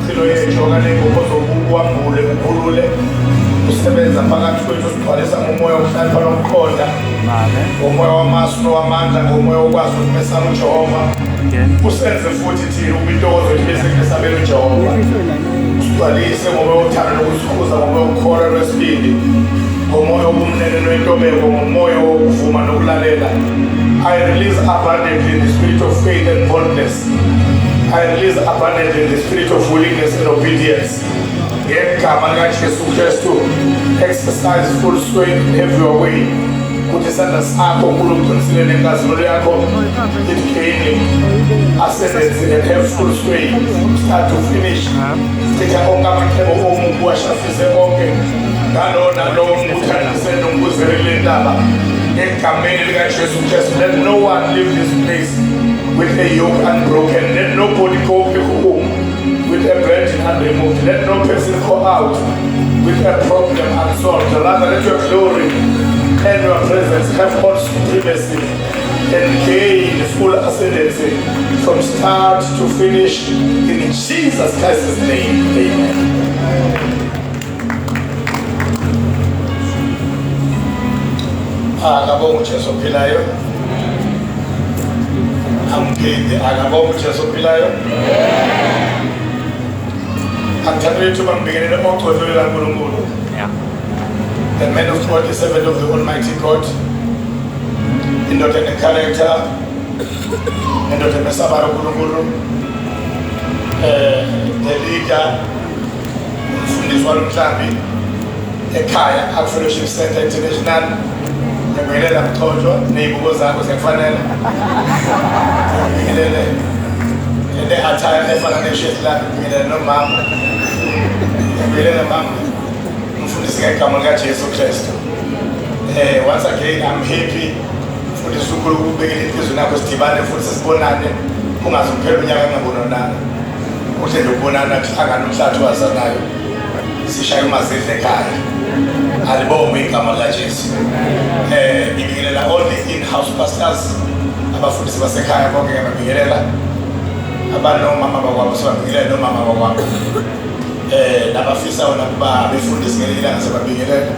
imphilo yethu okanye ngokuzokuwambule ukhulule usebenza phakathi kwethu sigcwalisa ngomoya okuhlala nomqonda ngomoya wamasu nowamandla ngomoya okwazi ukumesana uJehova usenze futhi thina ubintokozo ethi bese kumesabela uJehova sigcwalise ngomoya wothando nokusikhuza ngomoya wokukholwa lwesibili ngomoya wobumnene nentobeko ngomoya wokuvuma nokulalela. I release abundantly the spirit of faith and boldness. I release abundantly the spirit of willingness and obedience. Ngegama likaJesu Kristu, exercise full strength in every way. Kuthi isandla sakho kulugcinisile nenkazimulo yakho it gaining ascendancy and have full strength start to finish. Sithetha konke amaxhebo omubi washafise konke ngalo nalowo nguthandise nombuzelele indaba egameni likaJesu Kristu. Let no one leave this place with a yoke unbroken. Let nobody go home with a burden unremoved. Let no person go out with a problem unsolved. Rather, let your glory and your presence have all supremacy and gain full ascendancy from start to finish in Jesus Christ's name. Amen. Akabonga uJesu ophilayo. Amphinde akabonga uJesu ophilayo. Angithathe ithuba ngibingelele ogcwele kaNkulunkulu. The man of God, the servant of the Almighty God, indoda enecharacter, indoda emesaba uNkulunkulu, the leader, umfundisi walomhlambi ekhaya Fellowship Center International. Ngibingelela Mthonjwa nezibuko zakho zekufanele. Ngibingelele le attire efana neshirt lakhe, ngibingelela nomama. Ngibingelela mama. Mfundisi ngegama likaJesu Kristu. Once again I'm happy mfundisi uNkulunkulu ukubekela inhliziyo yakho sidibane futhi sibonane ungazuphela unyaka ngabonana. Kuhle lokubonana kuhlangana umhlathi wazanayo. Sishaya umazidla ekhaya. Alibonge igama likaJesu. Ngibingelela all the in-house pastors abafundisi basekhaya bonke ngiyabingelela. Abanomama bakwabo sibabingelela nomama bakwabo. Nabafisa ukuba befundisi ngelilanga sebabingelela.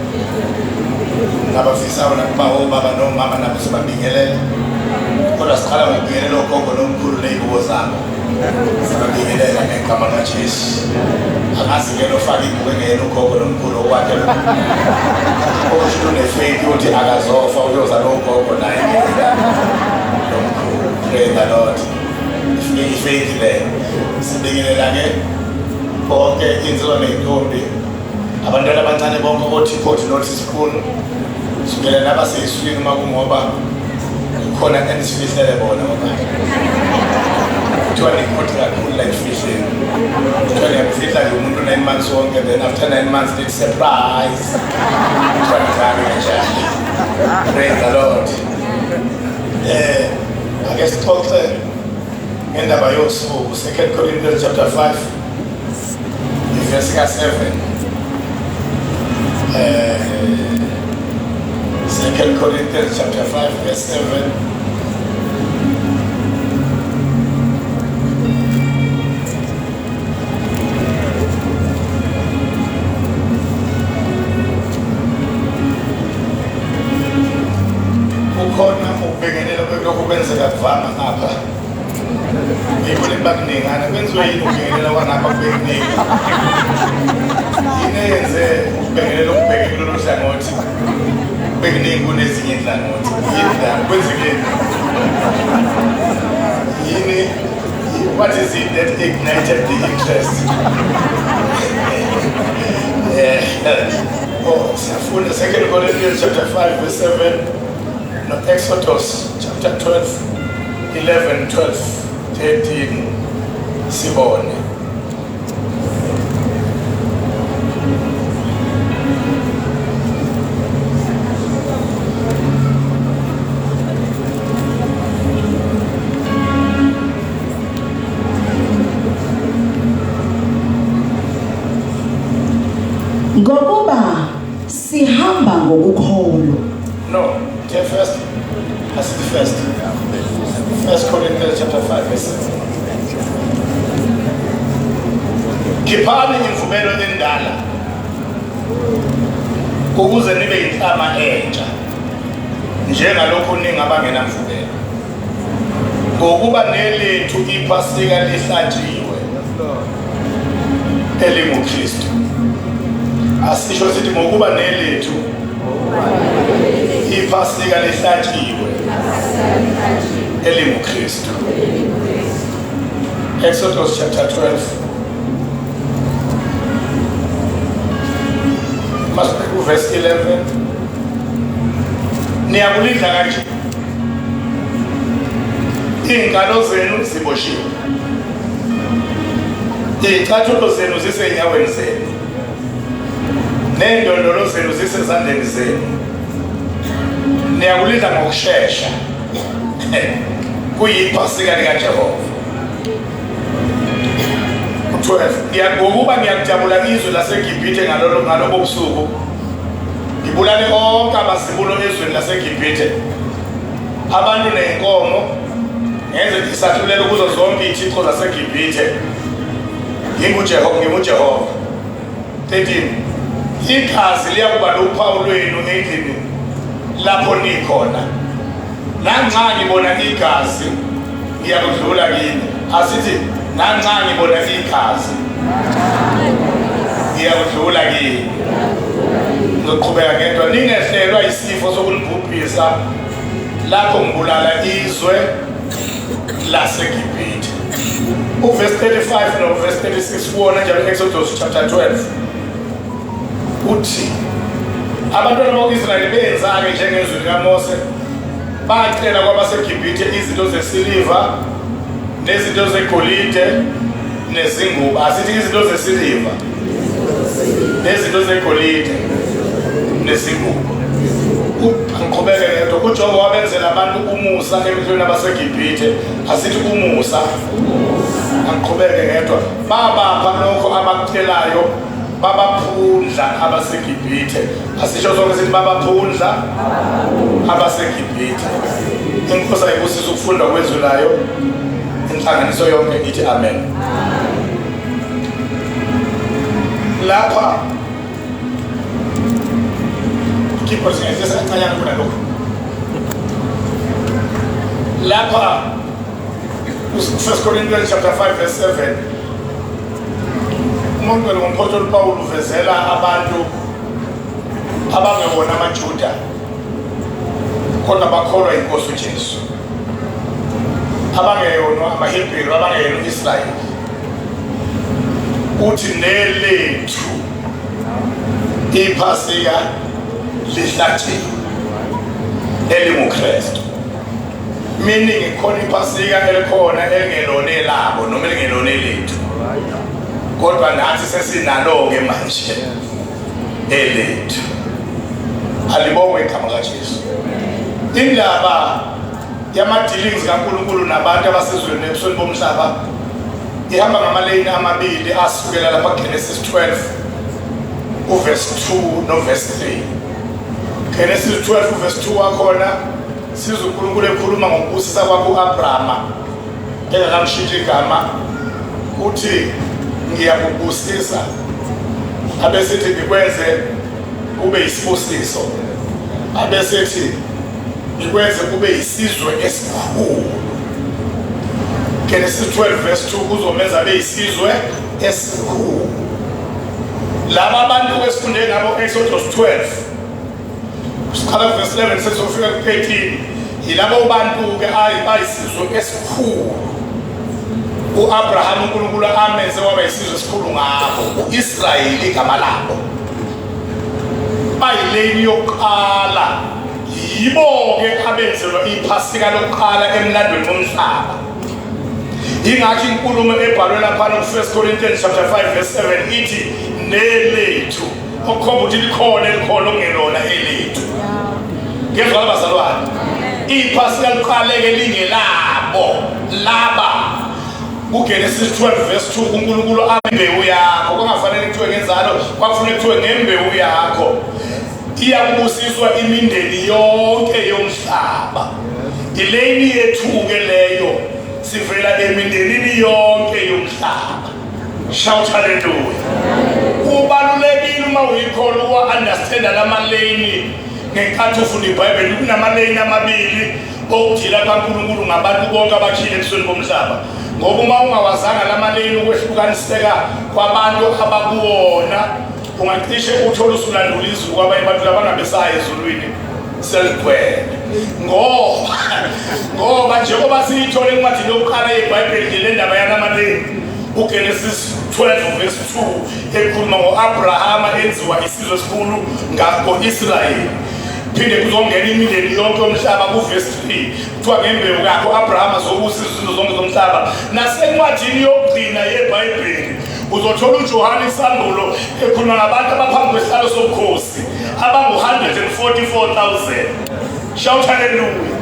Nabafisa ukuba obaba nomama nabo sebabingelela. Kodwa siqala ngokubingelela ogogo nomkhulu nezibuko zabo. Sebabingelela ngegama likaJesu. Angazi ke lofaka ibuke ngene ugogo nomkhulu okwakhe. Okusho nefaith uthi akazofa uyoza nogogo naye. Praise the Lord. Faith le. Sibingelela ke bonke insizwa nentombi abantwana abancane bonke othi nothi spoon sibingelela nabaseyiswini makungoba ukhona enisifihlele bona ngoba kuthiwa nikhothi kakhulu la ifihleni kuthiwa niyakufihla nje umuntu 9 months wonke then after 9 months it's surprise kuthiwa nizame kanjani. Praise the Lord. Ake sixoxe ngendaba yosuku 2 Corinthians chapter 5 verse 7. 2 Corinthians chapter 5 verse 7. Ukhona ukubhekelela lokho kwenzeka kuvama ngapha. Ngibona bakuningana kwenziwe yini ukubhekelela kwanapha kubeningi. Yini yenze ukubhekelela lohlangothi beginning kunezinye inhlangothi. Yini la kwenzekeni? Yini what is it that ignited the interest? Siyafunda 2 Corinthians chapter 5 verse 7. No, Exodus chapter 12, 11, 12, 13, sibone. Ngokuba sihamba ngokukholwa. No, the first. That's the first. 1 Corinthians chapter 5 verse 7. khiphani imvubelo endala ukuze nibe inhlama entsha njengalokho ningabangena mvubelo ngokuba nelethu iPhasika lihlatshiwe elinguKhrestu. Asisho sithi ngokuba nelethu iPhasika lihlatshiwe elinguKhrestu. Exodus chapter 12. Must be verse 11. Niyakulidla kanje. Ingalo zenu ziboshiwe. Izicathulo zenu zisenyaweni zenu. Nendondolo zenu zisezandleni zenu. Niyakulidla ngokusheshsha. KuyiPhasika likaJehova. 12. Ngokuba ngiyakujabula izwe laseGibhithe ngalobo busuku. Ngibulale onke abazibulo ezweni laseGibhithe. Abantu nenkomo ngenze isahlulelo kuzo zonke izithixo zaseGibhithe. NginguJehova. 13. Igazi liyakuba luphawu lwenu endlini lapho nikhona. Nanxa ngibona igazi ngiyakudlula kini. Asithi nanxa ngibona igazi ngiyakudlula kini. Ngizoqhubeka ngedwa ningehlelwa isifo sokulibhubhisa lapho ngibulala izwe laseGibhithe. Verse 35 no verse 36 kuona njalo Exodus chapter 12 uthi abantwana bakwa-Israyeli benza-ke njengezwi likaMose, bacela kwabaseGibhithe izinto zesiliva nezinto zegolide nezingubo. Asithi izinto zesiliva nezinto zegolide nezingubo. Ngiqhubeke ngedwa uJehova wabenzela abantu umusa emehlweni abaseGibhithe. Asithi umusa. Ngiqhubeke ngedwa babapha lokho abakucelayo, babaphundla abaseGibhithe. Asisho sonke sithi babaphundla abaseGibhithe. Inkosi ayibusise ukufunda kwezwi layo. Inhlanganiso yonke ithi amen. Lapha Kipho singenzisa kancane kunalokho. Lapha 1 Corinthians chapter 5 verse 7. Umuntu ngomphostoli Paul uvezela abantu abangewona amaJuda kodwa bakholwa inkosi uJesu. Abangeyona amaHebrew, abangeyona Israyeli. Uthi nelethu iPhasika lihlatshiwe elinguKhrestu. Meaning ikhona iPhasika elikhona elingelona elabo noma elingelona elethu. Kodwa nathi sesinalo-ke manje elethu. Alibongwe igama kaJesu. Indaba yama-dealings kaNkulunkulu nabantu abasezweni ebusweni bomhlaba ihamba ngamaleyini amabili asukela lapha kuGenesis 12 uverse 2 noverse 3. Genesis 12 uverse 2 wakhona sizwe uNkulunkulu ekhuluma ngokubusisa kwakhe uAbrahama engakamshintshi igama. Uthi ngiyakubusisa abesithi ngikwenze kube yisibusiso, abesithi ngikwenze kube yisizwe esikhulu. Genesis 12 verse 2 kuzomenza abe yisizwe esikhulu. Laba abantu esifunde ngabo Exodus 12 sikhala verse 11 sesofika ku 18 yilabo bantu ke bayisizwe esikhulu. uAbraham uNkulunkulu amenze waba yisizwe esikhulu ngabo. uIsrayeli igama labo bayileni yokuqala, yibo-ke abenzelwa iPhasika lokuqala emlandweni womhlaba. Ingathi inkulumo ebhalwe laphana ku1 Corinthians chapter 5 verse 7 ithi nelethu, okukhomba ukuthi likhona okungelona elethu. Ngezwa abazalwane, iPhasika liqaleke lingelabo laba. UGenesis 12 verse 2 uNkulunkulu amembewu yakho, kungafanele kuthiwe ngenzalo, kwakufanele kuthiwe ngembewu yakho iyakubusiswa imindeni yonke yomhlaba. Ileni yethu ke leyo sivela emindenini yonke yomhlaba. Shout hallelujah. Kubalulekile uma uyikholwa uwa-understanda lamaleni ngenkathi ufunda iBhayibheli. Kunamaleni amabili okuthila kaNkulunkulu ngabantu bonke abakhile ebusweni bomhlaba. Ngoba uma ungawazanga lamaleni ukwehlukaniseka kwabantu abakuwona ungacishe uthole usulandula izulu kwabanye abantu labangabesayo ezulwini seligcwele. Ngoba njengoba siyithole encwadini yokuqala yeBhayibheli nje le ndaba yalamaleni uGenesis 12 verse 2 ekhuluma ngo-Abrahama enziwa isizwe esikhulu ngako-Israyeli. Phinde kuzongena imindeni yonke yomhlaba kuverse 3 kuthiwa ngembewu yakho Abrahama zokubusa izizwe zonke zomhlaba. Nasencwadini yokugcina yeBhayibheli uzothola uJohane isambulo ekhuluma ngabantu abaphambi kwesihlalo sobukhosi abangu-144,000. Shout hallelujah.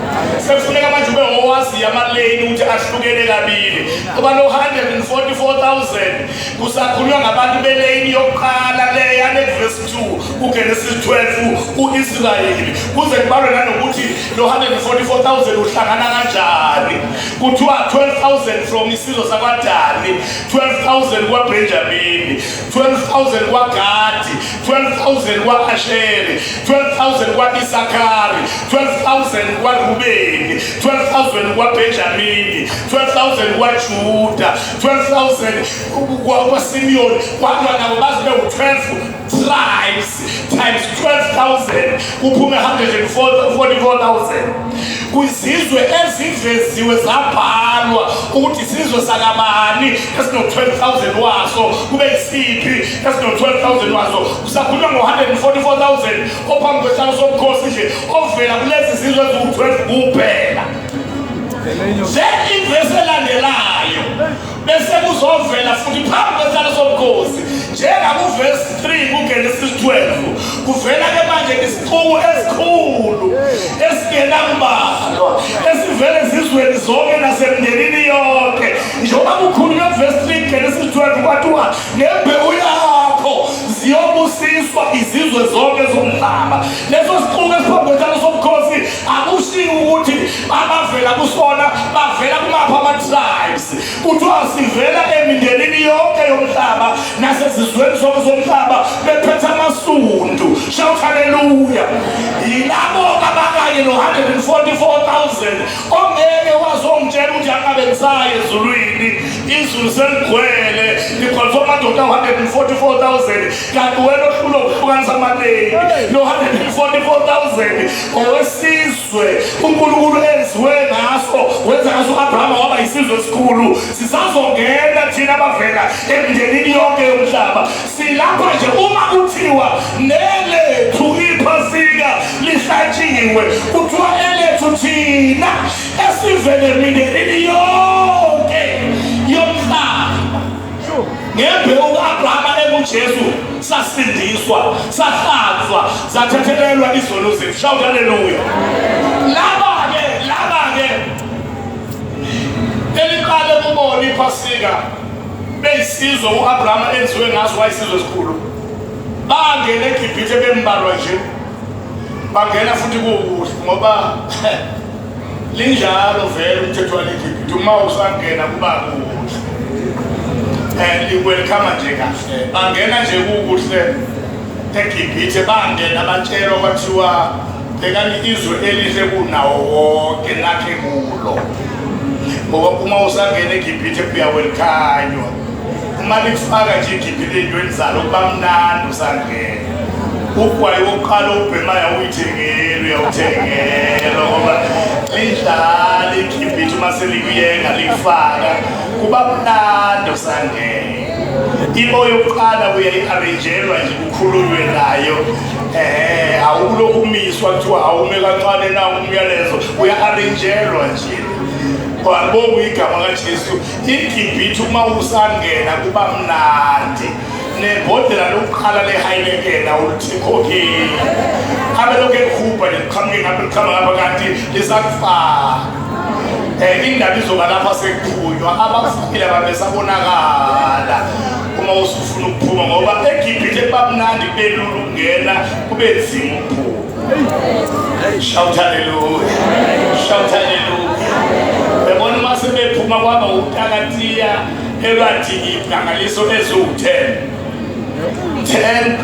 Sekufuneka manje ube owazi amaleni ukuthi ahlukene kabili. Kuba no 144,000 kusakhulunywa ngabantu beleni yokuqala leya neverse 2 uGenesis 12 uIsrayeli. Kuze kubalwe nanokuthi lo 144,000 uhlangana kanjani. Kuthiwa 12,000 from isizwe sakwaDani, 12,000 kwaBenjamini, 12,000 kwaGadi, 12,000 kwaAsheri, 12,000 kwaIsakari, 12,000 kwaRubeni, 12,000 kwaBenjamini, 12,000 kwaJuda, 12,000 kwaSimiyoni. Kwanto nabo bazibe u-12 tribes times 12,000 kuphume 144,000. Kwizizwe eziveziwe zabhalwa ukuthi isizwe sakabani esino-12,000 waso kube yisiphi esino-12,000 waso. Kusakhulunywa ngo-144,000 ophambi kwesihlalo sobukhosi nje ovela kulezi zizwe eziwu-12 kuphela. Ivesi elandelayo bese kuzovela futhi phambi kwesihlalo sobukhosi njengakuvesi 3 kuGenesis 12 kuvela-ke manje isiqubu esikhulu esingenambalwa esivele ezizweni zonke nasemndenini yonke. Njengoba kukhulunywa kuvesi 3 Genesis 12 kwathiwa ngembewu yakho ziyobusiswa izizwe zonke zomhlaba. Leso siqubu esiphambi kwesihlalo sobukhosi akushiwo ukuthi abavela kusona bavela kumaphi ama-tribes. Kuthiwa sivela emindenini yonke yomhlaba nasezizweni zonke zomhlaba bephethe amasundu. Shout hallelujah. Yilabo abakanye no-144,000 ongeke wazongitshela ukuthi akabengisayo ezulwini. Izulu seligcwele likhonza amadoda u-144,000 kanti wena ohlula ukuhlukanisa amaleni no-144,000 owesizwe uNkulunkulu enziwe ngaso wenza ngaso u-Abrahama waba yisizwe esikhulu. Sisazongena thina abavela emindenini yonke yomhlaba. Silapha nje uma kuthiwa nelethu iPhasika lihlatshiwe kuthiwa elethu thina esivele emindenini yonke yomhlaba. Ngembewu kaAbrahama enguJesu sasindiswa, sahlanzwa, sathethelelwa izono zethu. Shout hallelujah. Laba-ke eliqale kubona iPhasika beyisizwe u-Abrahama enziwe ngaso wayisizwe esikhulu. Bangena eGibhithe bembalwa nje, bangena futhi kukuhle ngoba linjalo vele umthetho waleGibhithe. Uma usangena kuba kuhle welcome nje kahle. Bangena nje kukuhle eGibhithe, bangena batshelwa kwathiwa bhekani izwe elihle kunawo wonke nakhe kulo. Ngoba uma usangena eGibhithe uyawelkhanywa. Uma likufaka nje eGibhithe entweni zalo kuba mnandi usangena. Ugwayi wokuqala ubhemayo uyawuthengelwa ngoba lidlala eGibhithe uma selikuyenga likufaka kuba mnandi usangena. Imo yokuqala uyayi-arrangelwa nje kukhulunywe nayo. Awulokhu umiswa kuthiwa awume kancane na umyalezo, uya-arrangelwa nje. Wabonga igama kaJesu. iGibhithe uma usangena kuba mnandi. Nebhodlela lokuqala le-Heineken awulithikhokheli. Abe lokhu ekhupha liqhamuka ngapha kanti lisakufaka. Indaba izoba lapha sekuphunywa abafile babesabonakala uma usufuna ukuphuma ngoba eGibhithe babamnandi belula ukungena kube nzima ukuphuma. Shout hallelujah. Shout hallelujah. Bebona uma sebephuma kwaba utakatiya elwadingida ngaliso eziwu-10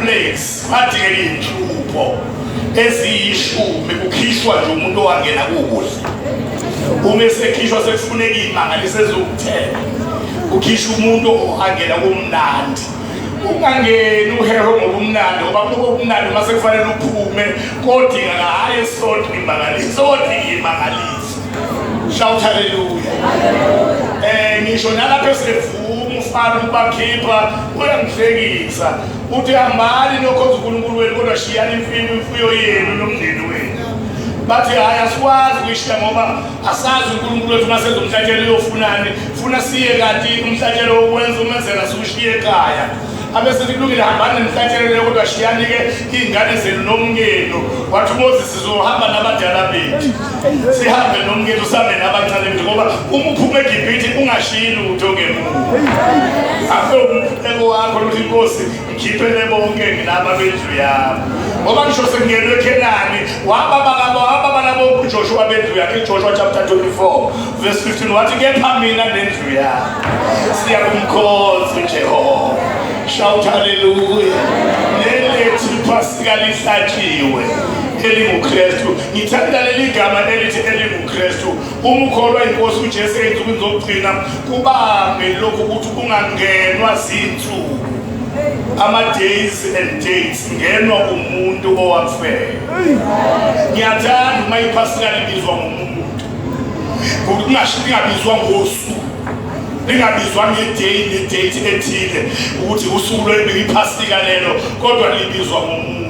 plagues kwadingeka iy'nhlupho eziyishumi kukhishwa nje umuntu owangena kukuhle. Uma esekhishwa sekufuneka iy'mangaliso eziwu-10 kukhishwa umuntu owangena kumnandi. Ungangeni uheho ngobumnandi ngoba kubumnandi uma sekufanele uphume kodinga hhayi esonto imangaliso kodinga imangaliso. Shout hallelujah. Ngisho nalapho esevuma ufana ukubakhipha uyangihlekisa uthi hambani nokhoza uNkulunkulu wenu kodwa shiyani imfuyo yenu nomndeni wenu. Bathi hhayi asikwazi ukuyishiya ngoba asazi uNkulunkulu wethu uma sezomhlatshelo uyofunani funa siye kanti umhlatshelo wokwenza umenzela siwushiye ekhaya. Abe sekulungile hambani nemhlatshelo leyo kodwa shiyani-ke iy'ngane zenu nomngelo. Wathi uMoses sizohamba nabadala bethu sihambe nomngelo sihambe nabancane bethu ngoba uma uphuma eGibhithe ungashiyi lutho ngemuva. Afe umpheko wakho lokuthi inkosi ngikhiphele bonke nginaba bendlu yami ngoba ngisho sekungenwe eKhenani wababa nabo uJoshua bendlu yakhe. iJoshua chapter 24 verse 15 wathi kepha mina nendlu yami siyakumkhoza uJehova. Shout hallelujah. Nelethu iPhasika lihlatshiwe elinguKhrestu. Ngithanda leli gama elithi elinguKhrestu. Uma ukholwa inkosi uJesu ey'nsukwini zokugcina kubambe lokhu ukuthi ungangenwa zinsuku ama-days and dates ngenwa umuntu owafela. Ngiyathanda uma iPhasika libizwa ngomuntu lingabizwa ngosuku, lingabizwa nge-date ethile ukuthi usuku lwePhasika lelo kodwa libizwa ngomuntu.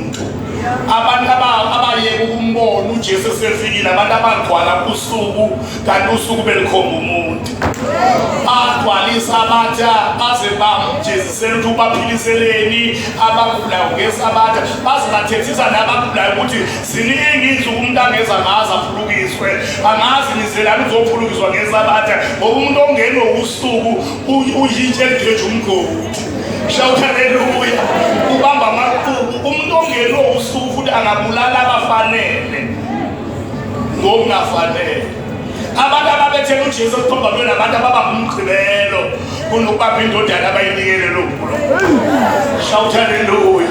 Abantu abayeke ukumbona uJesu esefikile, abantu abagcwala kusuku kanti usuku belikhomba umuntu. Bagcwalisa abatha baze bamjezisela ukuthi ubaphiliseleni abagulayo ngesabatha, baze bathethisa nabagulayo ukuthi ziningi insuku umuntu angeza ngazo aphulukiswe. Angazi nizelani uzophulukiswa ngesabatha ngoba umuntu ongenwe usuku uyintshe eligeje umgodi. Shout hallelujah. Ubamba amaqubu umuntu ongenwe usuku futhi angabulala abafanele ngokungafanele. Abantu ababethela uJesu kuphambana nabantu ababamba umgqibelo kunokubapha indodana abayinikele lokhu. Shout hallelujah.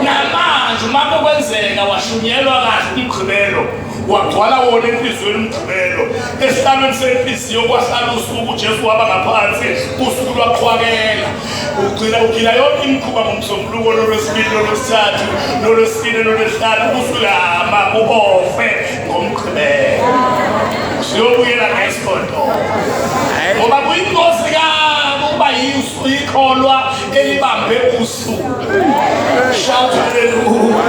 Namanje uma kwenzeka washunyelwa kahle umgqibelo wagcwala wona enhliziyweni umgqibelo esihlalweni senhliziyo kwahlala usuku uJesu waba ngaphansi usuku lwaqhwakela ugcina yonke imikhuba ngomsombuluko lolwesibili lolwesithathu lolwesine lolwesihlanu usulama ubofe ngomgqibelo. Siyobuyela ngesonto ngoba kuyinkosi kakuba yikholwa elibambe usuku. Shout hallelujah.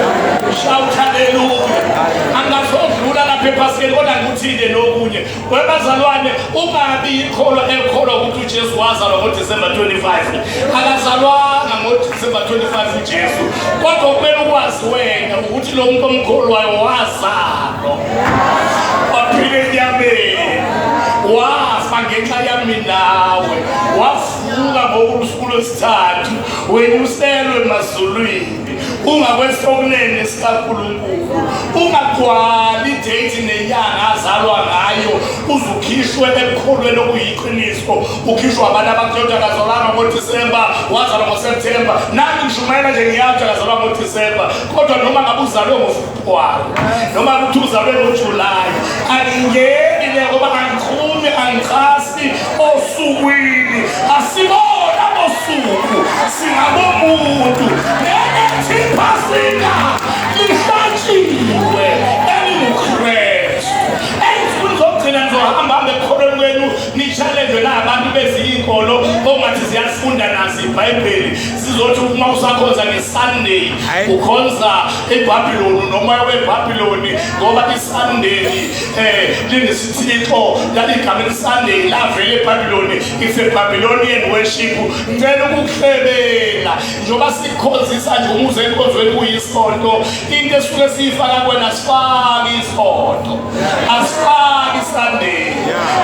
Shout hallelujah. Angasodlula lapha ePhasikeni kodwa ngikuthile nokunye webazalwane ungabi ikholwa ekholwa ukuthi uJesu wazalwa ngoDisemba 25. Akazalwanga ngoDisemba 25 uJesu kodwa kumele ukwazi wena ukuthi lo muntu omkholwayo wazalwa waphila enyameni wafa ngenxa yami nawe wavuka ngokusuku lwesithathu wenyuselwe emazulwini ungakwesokunene sikaNkulunkulu ungagcwali idate nenyanga azalwa ngayo uzukhishwe ekukholweni okuyiqiniso. Ukhishwa abantu abakuthi akazalwanga ngoDisemba wazalwa ngoSeptemba. Nami ngishumayela nje ngiyathi akazalwa ngoDisemba kodwa noma ngabe uzalwe ngoFebruwari noma ukuthi uzalwe ngoJulayi angingeni le ngoba angikhumi angichasi osukwini asibona osuku singabomuntu. Nelethu iPhasika lihlatshiwe elinguKhrestu. Ey'nsukwini zokugcina nizohamba ekholweni kwenu ni-challenge nabantu beziyinkolo ongathi ziyafunda nazo iBhayibheli sizothi uma usakhonza ngeSunday ukhonza eBhabhiloni nomoya weBhabhiloni ngoba iSunday linesithixo laligama eliSunday lavela eBhabhiloni. It's a Babylonian worship. Ngicela ukukuhlebela njengoba sikhonzisa nje umuze enkonzweni kuyisonto into esuke siyifaka kwena asifaki isonto asifaki iSunday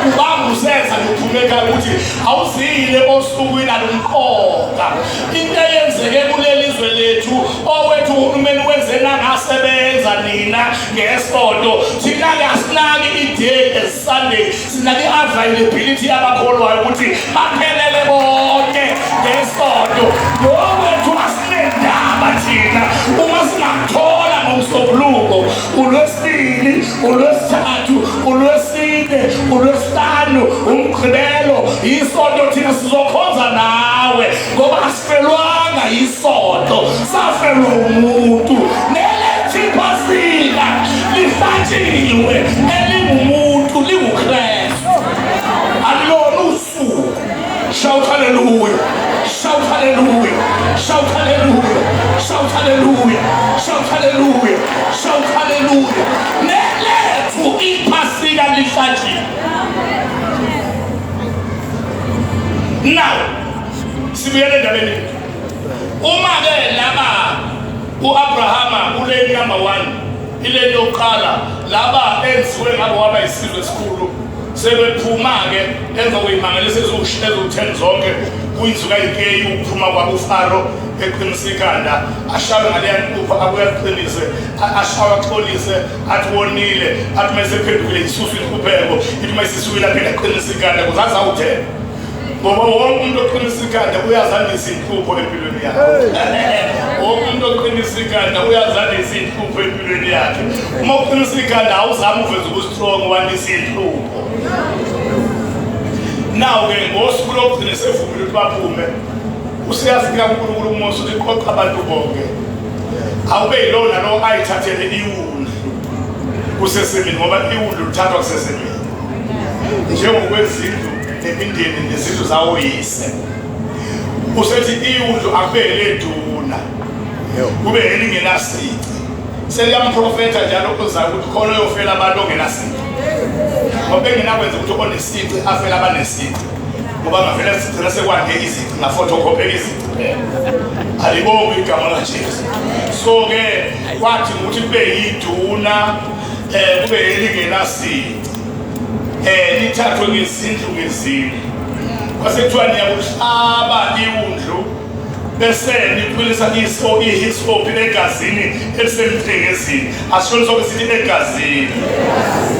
ubamba useza uphume ekhaya ukuthi awuzile osukwini alumqoka into eyenzeke kulelizwe lethu owethu uhulumeni wenzena ngasebenza nina ngesonto thina asinaki iday eSunday sinaki availability yabakholwayo ukuthi baphelele bonke ngesonto owethu asinendaba thina uma singathola ngomsobuluko uLwesibili uLwesithathu uLwesine uLwesihlanu uMgqibelo isonto thina sizokhonza nawe ngoba asifelwanga isonto safelwa umuntu nelethu iPhasika lihlatshiwe elingumuntu linguKhrestu alilona usuku shout hallelujah shout hallelujah shout hallelujah shout hallelujah shout hallelujah shout hallelujah nelethu iPhasika lihlatshiwe. Now sibuyele endabeni uma ke laba uAbrahama uleni number 1 ile yokuqala laba enziwe ngabo waba isizwe esikhulu sebephuma ke emva kwemangaliso eziwu10 zonke kuyinzuka ikeyi ukuphuma kwabuFaro eqinisa ikhanda ashabe ngale yankupha abuye aqinise ashawa axolise athi wonile athi mesephendukile isusu iqhubeko ithi mesisuke lapha eqinisa ikhanda kuzaza uthela ngoba wonke umuntu oqinisa ikhanda uyazandisa inhlupho empilweni yakhe wonke umuntu oqinisa ikhanda uyazandisa inhlupho empilweni yakhe uma uqinisa ikhanda awuzami uveze ubustrong wandisa inhlupho. Now ke ngosuku lokugcina sevumile ukuthi baphume usiyafika uNkulunkulu uMose uthi qoqa abantu bonke awube yilona lo ayithathele iwundlu kusesemini ngoba iwundlu lithathwa kusesemini njengokwezindlu nemindeni nezindlu zawoyise usethi iwundlu akubele eduna kube elingenasici seliyamprofetha njalo uzayo ukuthi khona uyofela abantu ongenasici ngoba enginakwenza ukuthi onesici afela abanesici ngoba ngavela sithina sekwande izici ngaphotocopy izici phela alibonge igama laJesu. So ke kwathi ukuthi kube yiduna kube elingenasici lithathwe ngezindlu ngezindlu kwasekuthiwa niyakuhlaba iwundlu bese niphulisa ihisophi egazini elisemthengezini asho sonke sithi egazini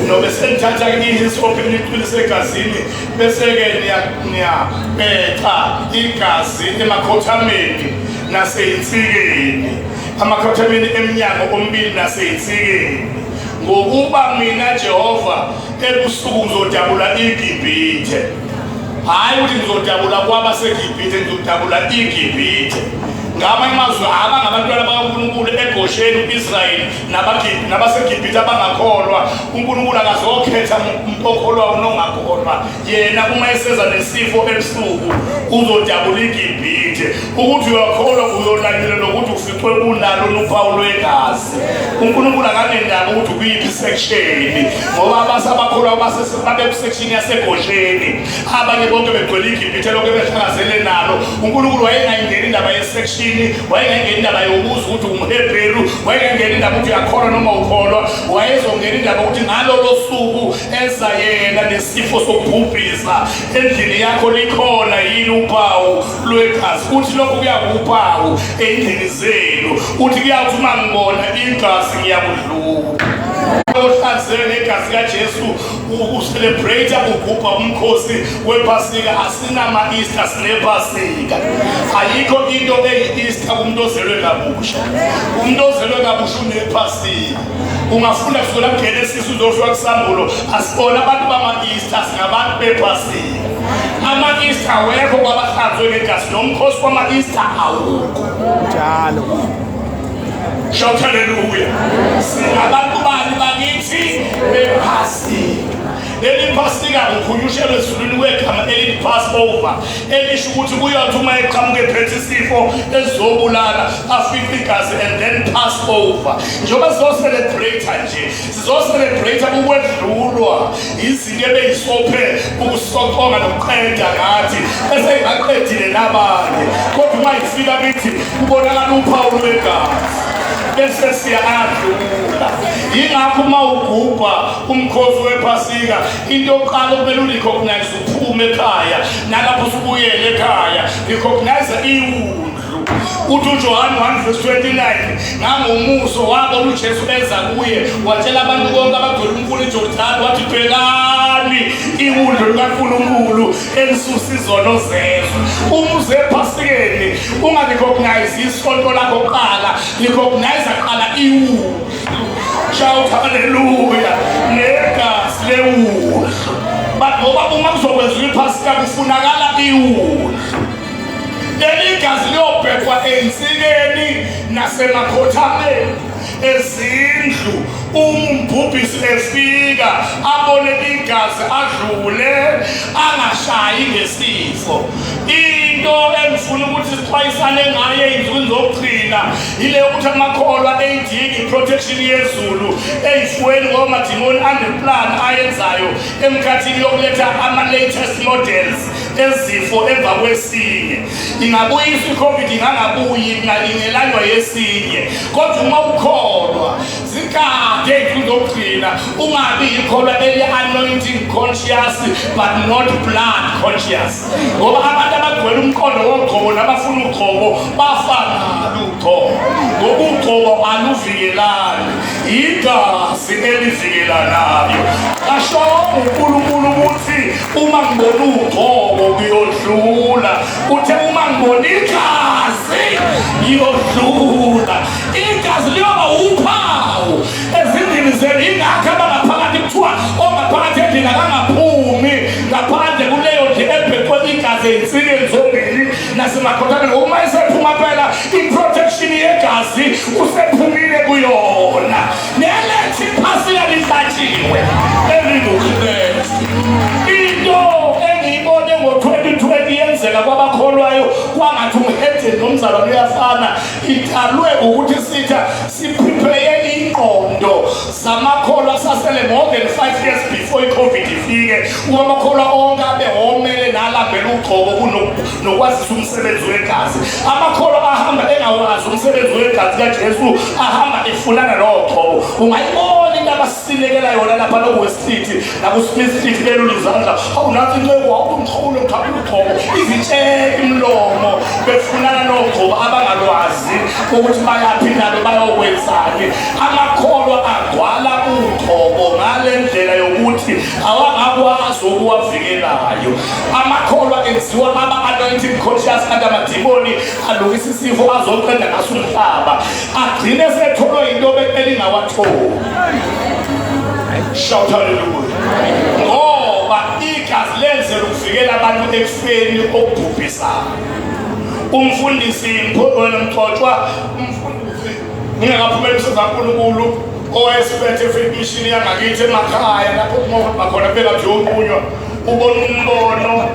no bese nithatha ihisophi niphulisa egazini bese ke niyabetha igazi emakhothameni naseyinsikeni amakhothameni eminyango omibili naseyinsikeni ngokuba mina Jehova ebusuku ngizodabula iGibhithe hayi ukuthi ngizodabula kwabaseGibhithe ngizodabula iGibhithe ngamanye amazwi abangabantwana bakaNkulunkulu eGosheni uIsrayeli nabaseGibhithe abangakholwa uNkulunkulu akazokhetha umuntu okholwayo nongakholwa yena uma eseza nesifo ebusuku uzodabula iGibhithe ukuthi uyakholwa uyolanyelwa ukuthi uficwe kunalo nophawu lwegazi uNkulunkulu akanendaba ukuthi kuyiphi section ngoba abasabakholwa babe section yaseGosheni abanye bonke begcwele iGibhithe lokho behlangazele nalo uNkulunkulu wayengayingeni indaba yesection wayengena indaba yokubuza ukuthi umHebheru wayengena indaba ukuthi uyakholwa noma ukholwa wayezongena indaba ukuthi ngalolo suku eza yena nesifo sokubhubhisa endlini yakho likhona yini uphawu lwegazi uthi lokho kuyakuphawu endlini zenu uthi kuyathi uma ngibona igazi ngiyakudlula ohlanzeke negazi kaJesu ucelebrate ukugubha umkhosi wePhasika asinama Easter sinePhasika ayikho into eyi-Easter kumuntu ozelwe kabusha umuntu ozelwe kabusha unePhasika ungafunda kusukela kuGenesis uzofika kuSambulo asibona abantu bama-Easter singabantu bePhasika ama-Easter awekho kwabahlanzwe ngegazi nomkhosi wama-Easter awukho njalo. Shout hallelujah. Singabantu bani bakithi bePhasika. Leli Phasika ukhunyushelwe ezulwini wegama elithi Passover elisho ukuthi kuyothi uma eqhamuke ephethe isifo ezobulala afike igazi and then Passover njengoba sizocelebrate nje sizocelebrate ukwedlulwa izinto ebeyisophe ukusokonga nokuqeda ngathi bese ingaqedile nabanye kodwa uma ifika bithi kubonakala uphawu lwegazi bese siyadlula. Yingakho uma ugubha umkhosi wePhasika into yokuqala kumele urecognize uphume ekhaya nalapho usubuyele ekhaya recognize iwundlu. Uthi uJohn 1:29 ngangomuso wabo uJesu eza kuye watshela abantu bonke abagcwele umfula iJordani wathi bhekani iwundlu likaNkulunkulu elisusa izono zezwe. Umuze ePhasikeni ungarecognize isonto lakho kuqala, recognize qala iwundlu. Shout hallelujah. Negazi lewundlu. Ngoba uma kuzokwenziwa iPhasika kufunakala iwundlu. Leli gazi liyobhekwa ensikeni nasemakhothameni ezindlu. Umbhubhisi efika abone igazi adlule angashayi ngesifo. Into engifuna ukuthi sixwayisane ngayo ey'nsukwini zokugcina ile yokuthi amakholwa eyidinga iprotection yezulu ey'fweni ngomadimoni andeplan ayenzayo emkhathini yokuletha ama-latest models ezifo emva kwesinye. Ingabuyisa iCovid ingangabuyi ingalingelanywa yesinye, kodwa uma ukholwa zikade ey'nsukwini zokugcina ungabi yikholwa eli-anointing conscious but not blood conscious. Ngoba abantu abagcwele umqondo wogcobo nabafuna ugcobo bafana ugcobo. Ngoba ugcobo aluvikelani, igazi elivikelanayo. Kasho uNkulunkulu ukuthi uma ngibona ugcobo kuyodlula, uthe uma ngibona igazi liyodlula. Igazi liyoba uphawu ezindlini zenu. Ingakho abangaphakathi kuthiwa ongaphakathi endlini akangaphumi ngaphandle kuleyo nje ebhekwe igazi ey'nsikeni zombili nasemakhothameni. Uma esephuma phela iprotection yegazi usephumile kuyona. Nelethu iPhasika lihlatshiwe elinguKhrestu. Into engiyibone ngo-2020 yenzeka kwabakholwayo kwangathi umhede nomzalwane uyafana, idalwe ukuthi siprepare ingqondo zamakholwa sasele more than 5 years before iCovid ifike. Uma amakholwa onke abehomele nalambela ugcobo kunokwazisa umsebenzi wegazi. Amakholwa ahamba engawazi umsebenzi wegazi kaJesu ahamba efunana nogcobo. Ungayibona into abasilekela yona lapha noWest Street nakuSmith Street belula izandla. Awunathi incebo awumkhulu ngaphi ugcobo izitsheke imlomo befunana nogcobo abangalwazi ukuthi bayaphi nalo bayokwenzani. Amakholwa agwala ugcobo ngale ndlela yokuthi awangakwazi ukuwavikelayo. Amakholwa enziwa ama-anointing conscious kanti amadimoni alungisa isifo azoqeda ngaso umhlaba agcine setholwe into elingawatholi. Shout hallelujah. Ngoba igazi lenzela ukuvikela abantu ekufeni okubhubhisayo. Umfundisi Mxoxwa, umfundisi ngingakaphumeli uSankulunkulu owayesiphethe faith mission yangakithi emakhaya lapho bakhona bekajokunywa ubona umbono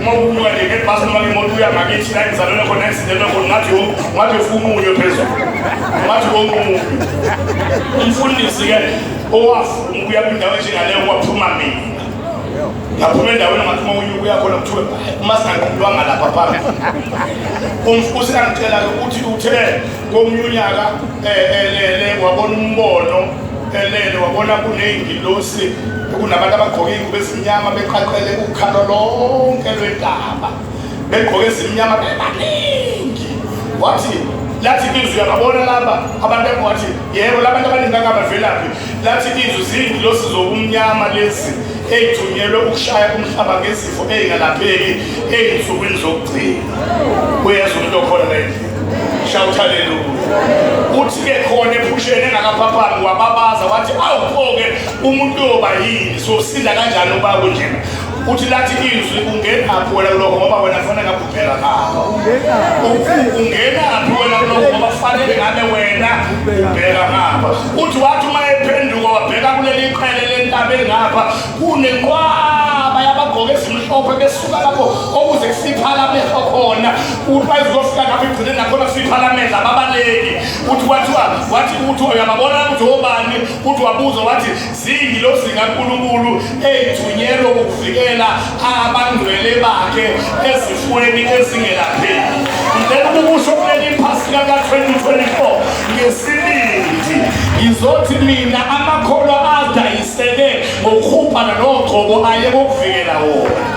uma ubuka nje ngebhasi noma imoto uyangakithi la ngizalelwe khona isidele khona ngathi ufununyo phezulu ngathi womunye umfundisi ke owafuna ukuya kwindawo enjengaleyo kwaphuma mina ngaphuma endaweni ngathi uma unyuka uyakhona kuthiwe umasingaqulwanga lapha phambili. Umfusi angitshela ukuthi uthe komnyunyaka wabona umbono elele wabona kuney'ngilosi kunabantu abagqoke iy'ngubo ezimnyama beqaqele ukhalo lonke lwentaba begqoke ezimnyama bebaningi. Wathi lathi izwi uyababona laba abantu wathi yebo labantu abaningi angabavelaphi. Lathi izwi ziy'ngilosi zobumnyama lezi ey'thunyelwe ukushaya umhlaba ngezifo ey'ngalapheki ey'nsukwini zokugcina. Uyezwa umuntu okhona la endlini. Shout hallelujah. Uthi-ke khona ephusheni engakaphaphami wababaza wathi awupho-ke umuntu uyoba yini sosinda kanjani uba kunjena. Uthi lathi izwi ungenaphi wena kulokho ngoba wena fanele ngabe ubheka ngapha. Ungenaphi wena kulokho ngoba fanele ngabe wena ubheka ngapha. Uthi wathi uma ephenduka wabheka kuleli qele lentaba elingapha kunenqwaba yabagqoke ezimhlophe besuka lapho okuze kusiphala amehlo khona. Uthi bayizofika ngapha igcine nakhona kusiphala amehlo ababaleki. Uthi uyababona ukuthi obani. Uthi wabuza wathi ziy'ngilosi zikaNkulunkulu ey'thunyelwe ukuvikela abangcwele bakhe ezifweni ezingelapheki. ngicela ukusho kuleli iPhasika ka-2024 ngesibindi ngizothi mina amakholwa adayiseke ngokukhuphana nogcobo aye kokuvikela wona.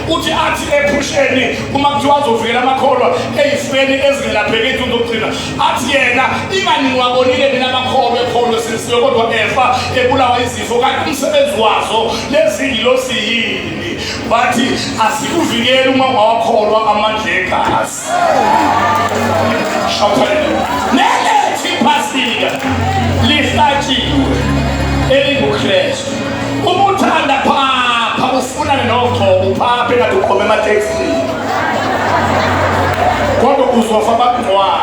uthi athi ephusheni uma kuthiwa azovikela amakholwa ey'feni ezingelapheki into zokugcina athi yena ingani ngiwabonile mina amakholwa ekholwe sisiwe kodwa efa ebulawa izifo kanti umsebenzi wazo lezingilosi yini bathi asikuvikeli uma ungawakholwa amandla egazi. Nelethu iPhasika lihlatshiwe elinguKhrestu. Uma uthanda phapha ufunane nogcobo phapha engathi uqhome ematekisini kodwa uzofa bakungcwaba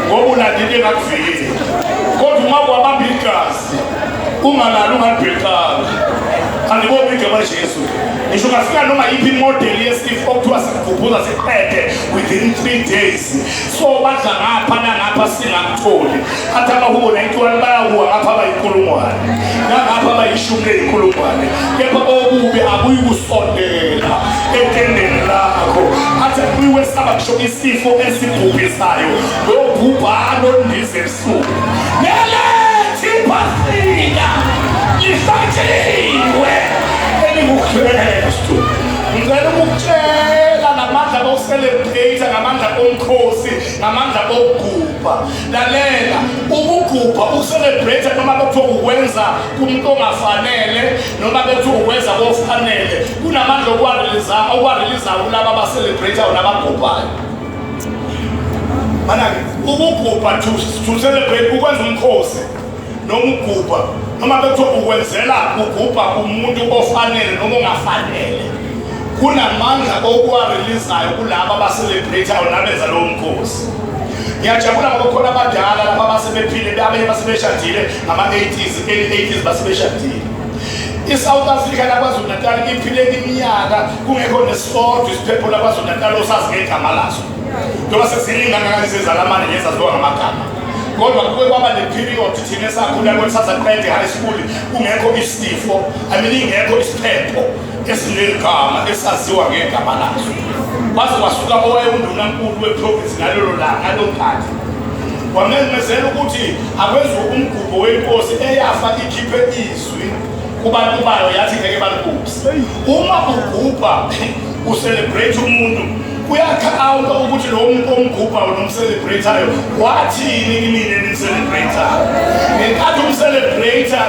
ngoba ulandile engakuvikeli. Kodwa uma kwabamba igazi ungalali ungalibhekanga andiboni igama Jesu ngisho kafika noma yiphi imodeli yesifo okuthiwa sikugubhuza siqede within 3 days so badla ngapha nangapha singakutholi athi abahubo 91 bayahuwa ngapha abayinkulungwane nangapha abayishumi leyinkulungwane kepha okubi abuyi kusondela etendeni lakho athi kuyiwesaba kusho isifo esigubhisayo lobhubhano ndize ebusuku. Nelethu iPhasika lihlatshiwe elinguKhrestu. Ngicela ukutshela ngamandla okucelebrate, ngamandla omkhosi, ngamandla okugubha. Lalela, ukugubha ukucelebrate noma bekuthiwa ukwenza kumuntu ongafanele noma bekuthiwa ukwenza kofanele kunamandla okwareliza kulaba abacelebrate nabagubhayo. Manake ukugubha to celebrate ukwenza umkhosi noma ukugubha noma bekuthiwa ukwenzela ugubha umuntu ofanele noma ongafanele kunamandla okwarelizayo kulaba abacelebrate nabenza lowo mkhosi. Ngiyajabula ngoba khona abadala lapha abasebephile abanye basebeshadile ngama-80s, early 80s basebeshadile. ISouth Africa laKwaZulu Natal iphile iminyaka kungekho nesodwa isiphepho laKwaZulu Natal osazi ngegama laso njengoba sesiningi kangakanisizalamane ngezaziwa ngamagama. Kodwa kuke kwaba le-period thina esakhula kwesasaqede high school kungekho isifo ingekho isiphepho esinegama esaziwa ngegama laso. Kwaze kwasuka owayewundunankulu weprovinsi ngalelo langa ngalomkhathi wamemezela ukuthi akwenziwe umgubho wenkosi eyafa ikhiphe izwi kubantu bayo yathi ngeke balibuse. Uma ugubha ucelebrate umuntu uyakhawunta ukuthi lo muntu omgubhayo nomcelebratayo wathini kinini nimcelebratayo. Ngenkathi umcelebrator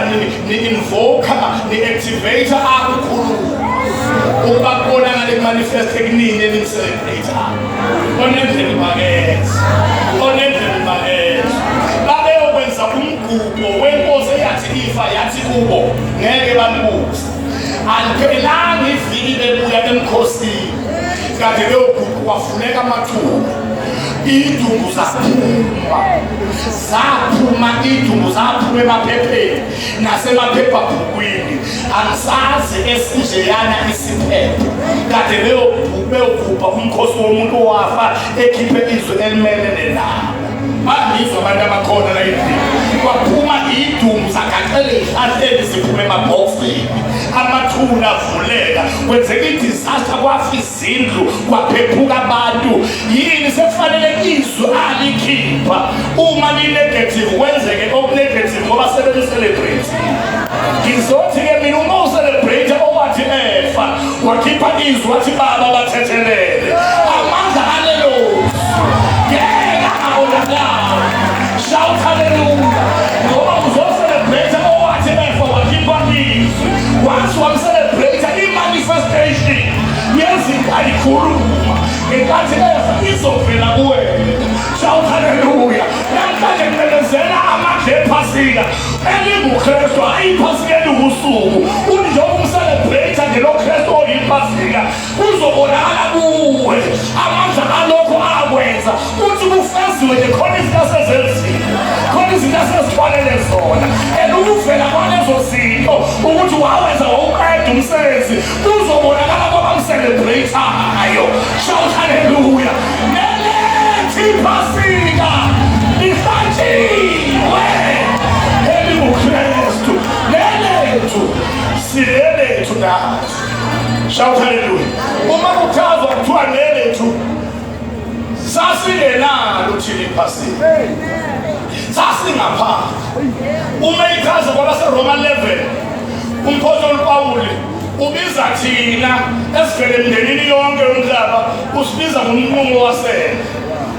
ni-invoker ni-activator akukhuluma ukuba kubonakale kumanifeste kinini nimcelebratayo. Onendlela imakethe babeyokwenza umgubho wenkosi eyathi ifa yathi kubo ngeke balibuze. Aliphelanga iviki bebuya emkhosini kanti leyo gubho kwafuneka amathuba. Idumbu zaphuma emaphepheni nasemaphephabhukwini. Angisazi esinjeyana isiphepho kanti leyo gubho umkhosi womuntu owafa ekhiphe izwi elimelene nawo. Babizwa abantu abakhona la endlini kwaphuma idumbu zagaxela ey'hlahleni ziphuma emabhokisini amathuna avuleka kwenzeka i-disaster kwafa izindlu kwaphephuka abantu. Yini sekufanele izwi alikhipha uma li-negative kwenzeke okunegative ngoba sebeli-celebrate. Ngizothi-ke mina uma ucelebrate owathi efa wakhipha izwi wathi baba bathethelele amandla alelo shout hallelujah. Ngoba uzocelebrate owathi efa wakhipha izwi once wamcelebrate i-manifestation yezinto ayikhuluma ngenkathi efa izovela kuwena. Shout hallelujah. Namhlanje ngimelezela amandla ePhasika elinguKhrestu hayi iPhasika elingusuku. Uthi njengoba umcelebrate ngeloKhrestu oyiPhasika kuzobonakala kuwe amandla alokho akwenza uthi kufeziwe nje khona izinto asezenzile khona izinto asezithwalele zona ukuvela kwalezo zinto ukuthi wawenza wawuqeda umsebenzi kuzobonakala kwabamcelebrate-ayo. Shout hallelujah. Nelethu iPhasika lihlatshiwe elinguKhrestu. Nelethu silelethu nathi. Shout hallelujah. Uma kuchazwa kuthiwa nelethu sasingenalo thina iPhasika. Sasingaphandle. Uma ichaza kwabaseRoma 11 umpostoli Pawuli ubiza thina esivele emndenini yonke yomhlaba usibiza ngomnqumo wasendle.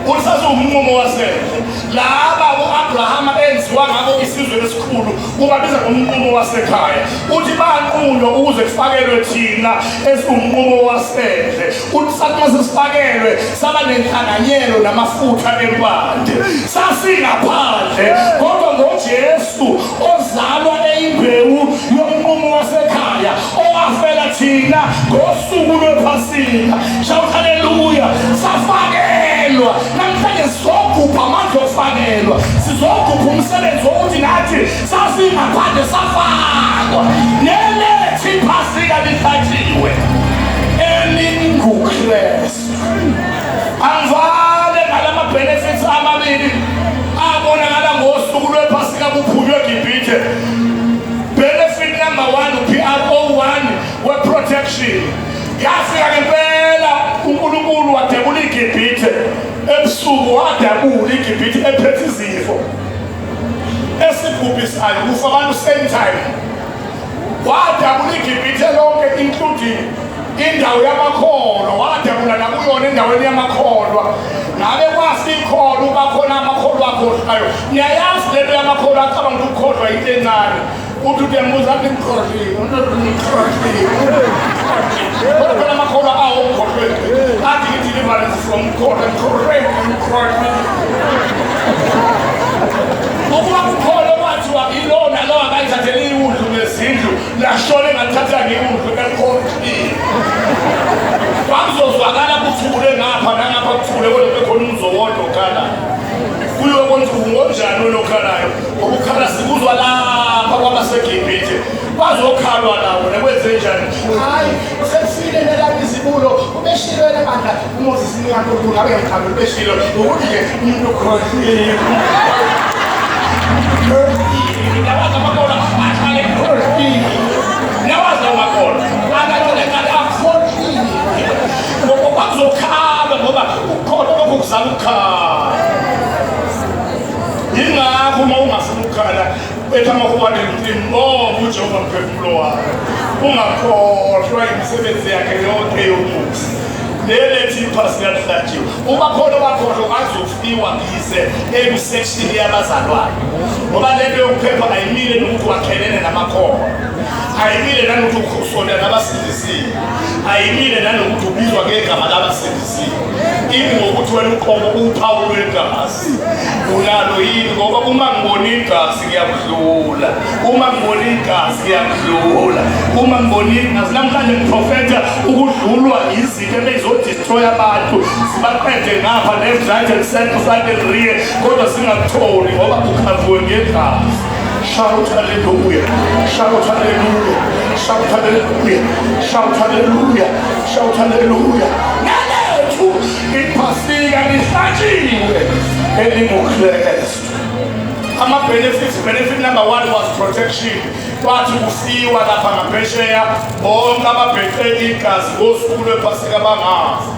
Uthi umnqumo wasendle. Laba uAbrahama enziwa ngabo isizwe esikhulu ubabiza ngomnqumo wasekhaya. Uthi banqunywa ukuze kufakelwe thina esumnqumo wasendle. Uthi sathi sifakelwe saba nenhlanganyelo namafutha empande. Sasingaphandle kodwa ngoJesu ozalwa eyimbewu yomnqumo wasekhaya owafela thina ngosuku lwePhasika. Shout hallelujah. Safakelwa namhlanje sizogubha amandla ofakelwa. Sizogubha umsebenzi wokuthi nathi sasingaphandle safakwa. Nelethu iPhasika lihlatshiwe elinguKhrestu. Angivale ngalama benefits amabili abonakala ngosuku lwePhasika kuphunywe eGibhithe. Benefit number 1 PR01 we-protection. Yafika ngempela uNkulunkulu wadabula iGibhithe. Ebusuku wadabula iGibhithe ephethe izifo esigubhisayo kufa abantu same time. Wadabula iGibhithe lonke including indawo yamakholwa. Wadabula nakuyona endaweni yamakholwa. Ngabe kwasikholwa ubakhona amakholwa akhohlayo. Niyayazi lento yamakholwa acabanga ukuthi ukukholwa yinto encane. Uthi uyambuza athi ngikholwa. Kodwa amakholwa awo ukukholwa. Athi deliverance from God and correct. Ukuba ukukholwa kwathiwa ilona lo akayithathele iwundlu nezindlu lashone ngathatha ngeWundlu ekhokhile. Kwakuzozwakala kuthule ngapha nangapha kuthule kodwa bekhona umzowodwa okhala. Kuyo konke ungonjani olokhalayo ukukhala sikuzwa lapha kwabaseGibhithe bazokhalwa nawo nekwenze njani. Hayi sesifile nelapha izibulo ubeshilwe lebandla uMoses ngiyankulunkulu ngabe ngikhambe ubeshilwe ukuthi nje umuntu ukhohlile. Nawaza amakholwa ahlale ekhohlile. Nawaza amakholwa akatholakala akhohlile. Ngoba bazokhala ngoba ukukholwa lokho kuzama ukukhala. Yingakho uma ungafuna ukukhala ethi amahubo ngoba uJehova mphefumulo wakho. Ungakhohlwa imisebenzi yakhe yonke yomusa. Nelethu iPhasika lihlatshiwe. Ubakhona bakhohlwa bazofiwa ngise esection yabazalwane. Ngoba lento yokuphepha ayimile nokuthi wakhelene namakholwa. Ayimile nanokuthi usonda nabasindisiwe. Ayimile nanokuthi ubizwa ngegama labasindisiwe. Ini ngokuthi wena uqobo uphawu lwegazi. Unalo yini ngoba uma ngibona igazi ngiyakudlula. Uma ngibona igazi ngiyakudlula. Uma ngibona igazi namhlanje ngiprofeta ukudlulwa izinto ebezodestroy abantu. Sibaqede ngapha left right and center side and rear kodwa singakutholi ngoba ukhavuwe ngegazi. Shout hallelujah. Shout hallelujah. Shout hallelujah. Shout hallelujah. Shout hallelujah. Nelethu iPhasika lihlatshiwe elinguKhrestu. Benefit number 1 was protection. Kwathi kufiwa lapha ngaphesheya bonke ababheke igazi ngosuku lwePhasika bangazi.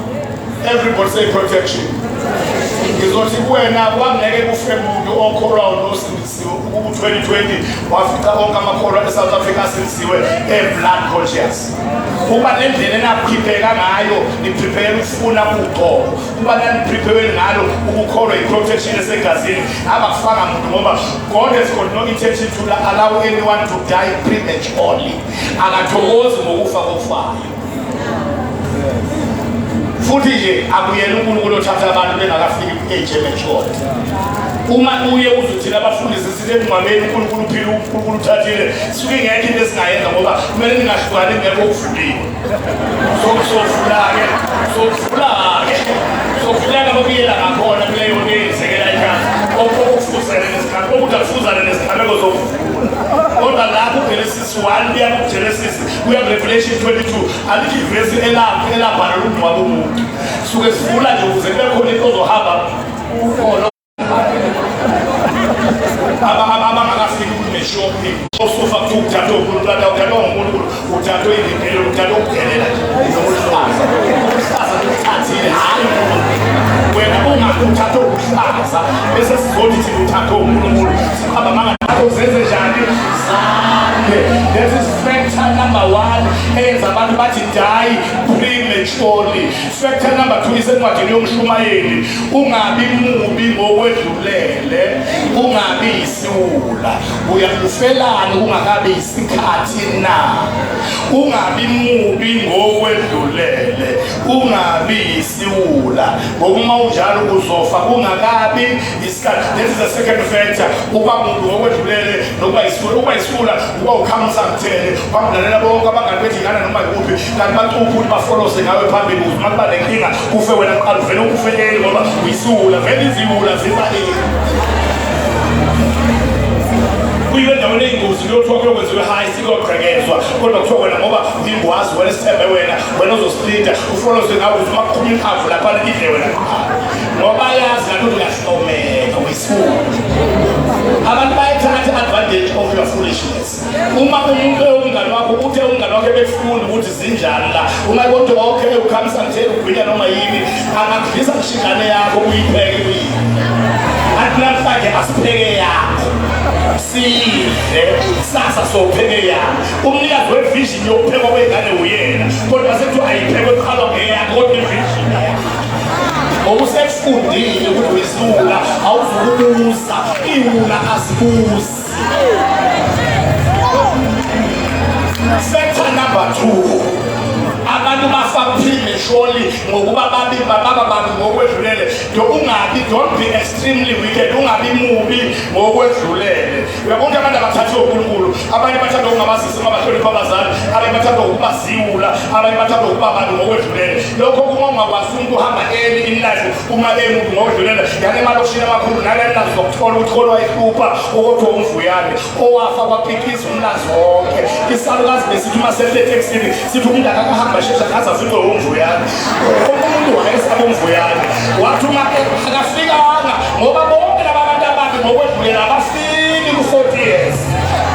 Everybody say protection. Ngizothi kuwena kwangeke kufe umuntu okholwayo nosindisiwe ukuba 2020 wafika onke amakholwa eSouth Africa asindisiwe blood conscious. Kuba lendlela enaphipeka ngayo niprepare ukufuna ukuqobo. Kuba niprepare ngalo ukukholwa iprotection esegazini abakufaka umuntu ngoba God has got no intention to allow anyone to die prematurely. Akathokozi ngokufa kofayo. Futhi nje akuyena uNkulunkulu othatha abantu bengakafiki ku-age emature. Uma uye uzothina abafundisi sithi emngcwabeni uNkulunkulu uphila uNkulunkulu uthathile suke ngeke into esingayenza ngoba kumele ningahlukani ngeke ukufundiwe. Sokufulaka bokuyela ngakhona kuleyo nto eyenzekela ekhaya. Okufuzana nesikhathi okuthi akufuzane nesikhameko zokufuna. Kodwa lapho uGenesis 1 kuya kuGenesis kuya kuRevelation 22 alikho ivesi elabhala umngcwabo womuntu. Suke sifuna nje ukuze kube khona into ozohamba ukholwa. Abangakafiki kuneshopping. Osofa kuthatha uNkulunkulu uthatha uNkulunkulu uthatha indlela uthatha ukugelela. wena ungathatha ukuhlaza bese sizothi uthatha uNkulunkulu sikhamba mangakho zenze njani zakhe. That is factor number 1 eyenza abantu bathi die prematurely. Factor number 2 isencwadini yoMshumayeli, ungabi mubi ngokwedlulele, ungabi isiwula. Uyakufelana ungakabi isikhathi na. Ungabi mubi ngokwedlulele, ungabi isiwula. Ngokuma unjalo uzofa ungakabi isikhathi. This is the second factor. Uba mubi ngokwedlulele nokuba isiwula. Uba isiwula uba ukhamisa mthele bamlalela bonke abangani bethingana noma kuphi kanti bacupha ukuthi bafolose ngawe phambili ukuthi uma kuba nenkinga kufe wena kuqala uvele ukufeyeli ngoba uyisiwula vele iziwula zibalile. Kuyiwe endaweni eyingozi kuyothiwa kuyokwenziwe high sikogqekezwa kodwa kuthiwa wena ngoba ingwazi wena sithembe wena uzosplita ufolose ngawe ukuthi uma kuphuma ikhavu laphana idle wena ngoba yazi ngathi uyahlomeka uyisiwula. Abantu bayathatha advantage of your foolishness. Uma umuntu ongani wakho uthe ungani wakho befunda ukuthi zinjani la ungayibona okay ukhamisa nje ugwinya noma yini angakudlisa ngishingane yakho uyipheke uyini athi namhlanje asipheke yakho sidle sasa sopheke yakho. Umnikazi wevision yokuphekwa kwengane uyena kodwa sethu ayiphekwe qhalwa ngeyakho kodwa ivision yakho okusefundile ukuthi uyisiwula awuzukubuza iwula asibuzi. Factor number 2, abantu bafa prematurely ngokuba babi ngokwedlulele. Don't be extremely wicked, ungabi mubi ngokwedlulele. Uyabona abantu abathatha uNkulunkulu, abanye bathanda ukungabasisi abahlonipha abazali, abanye bathanda ukuba ziwula, abanye bathanda ukuba abantu ngokwedlulele. Lokho kuma ungakwazi umuntu uhamba early in life uma emuntu ngokwedlulele yani emalokishini amakhulu nalena zokuthola ukuthi khona wayihlupha ukuthi umvuyane owafa kwaphikisa umlazi wonke. Isalukazi besithi uma sehlele eksini sithi umuntu akahamba shesha ngaza afiqwe umvuyane. Umuntu wayesaba umvuyane wathi uma akafikanga ngoba bonke labantu ababi ngokwedlulele abafiki ku-40 years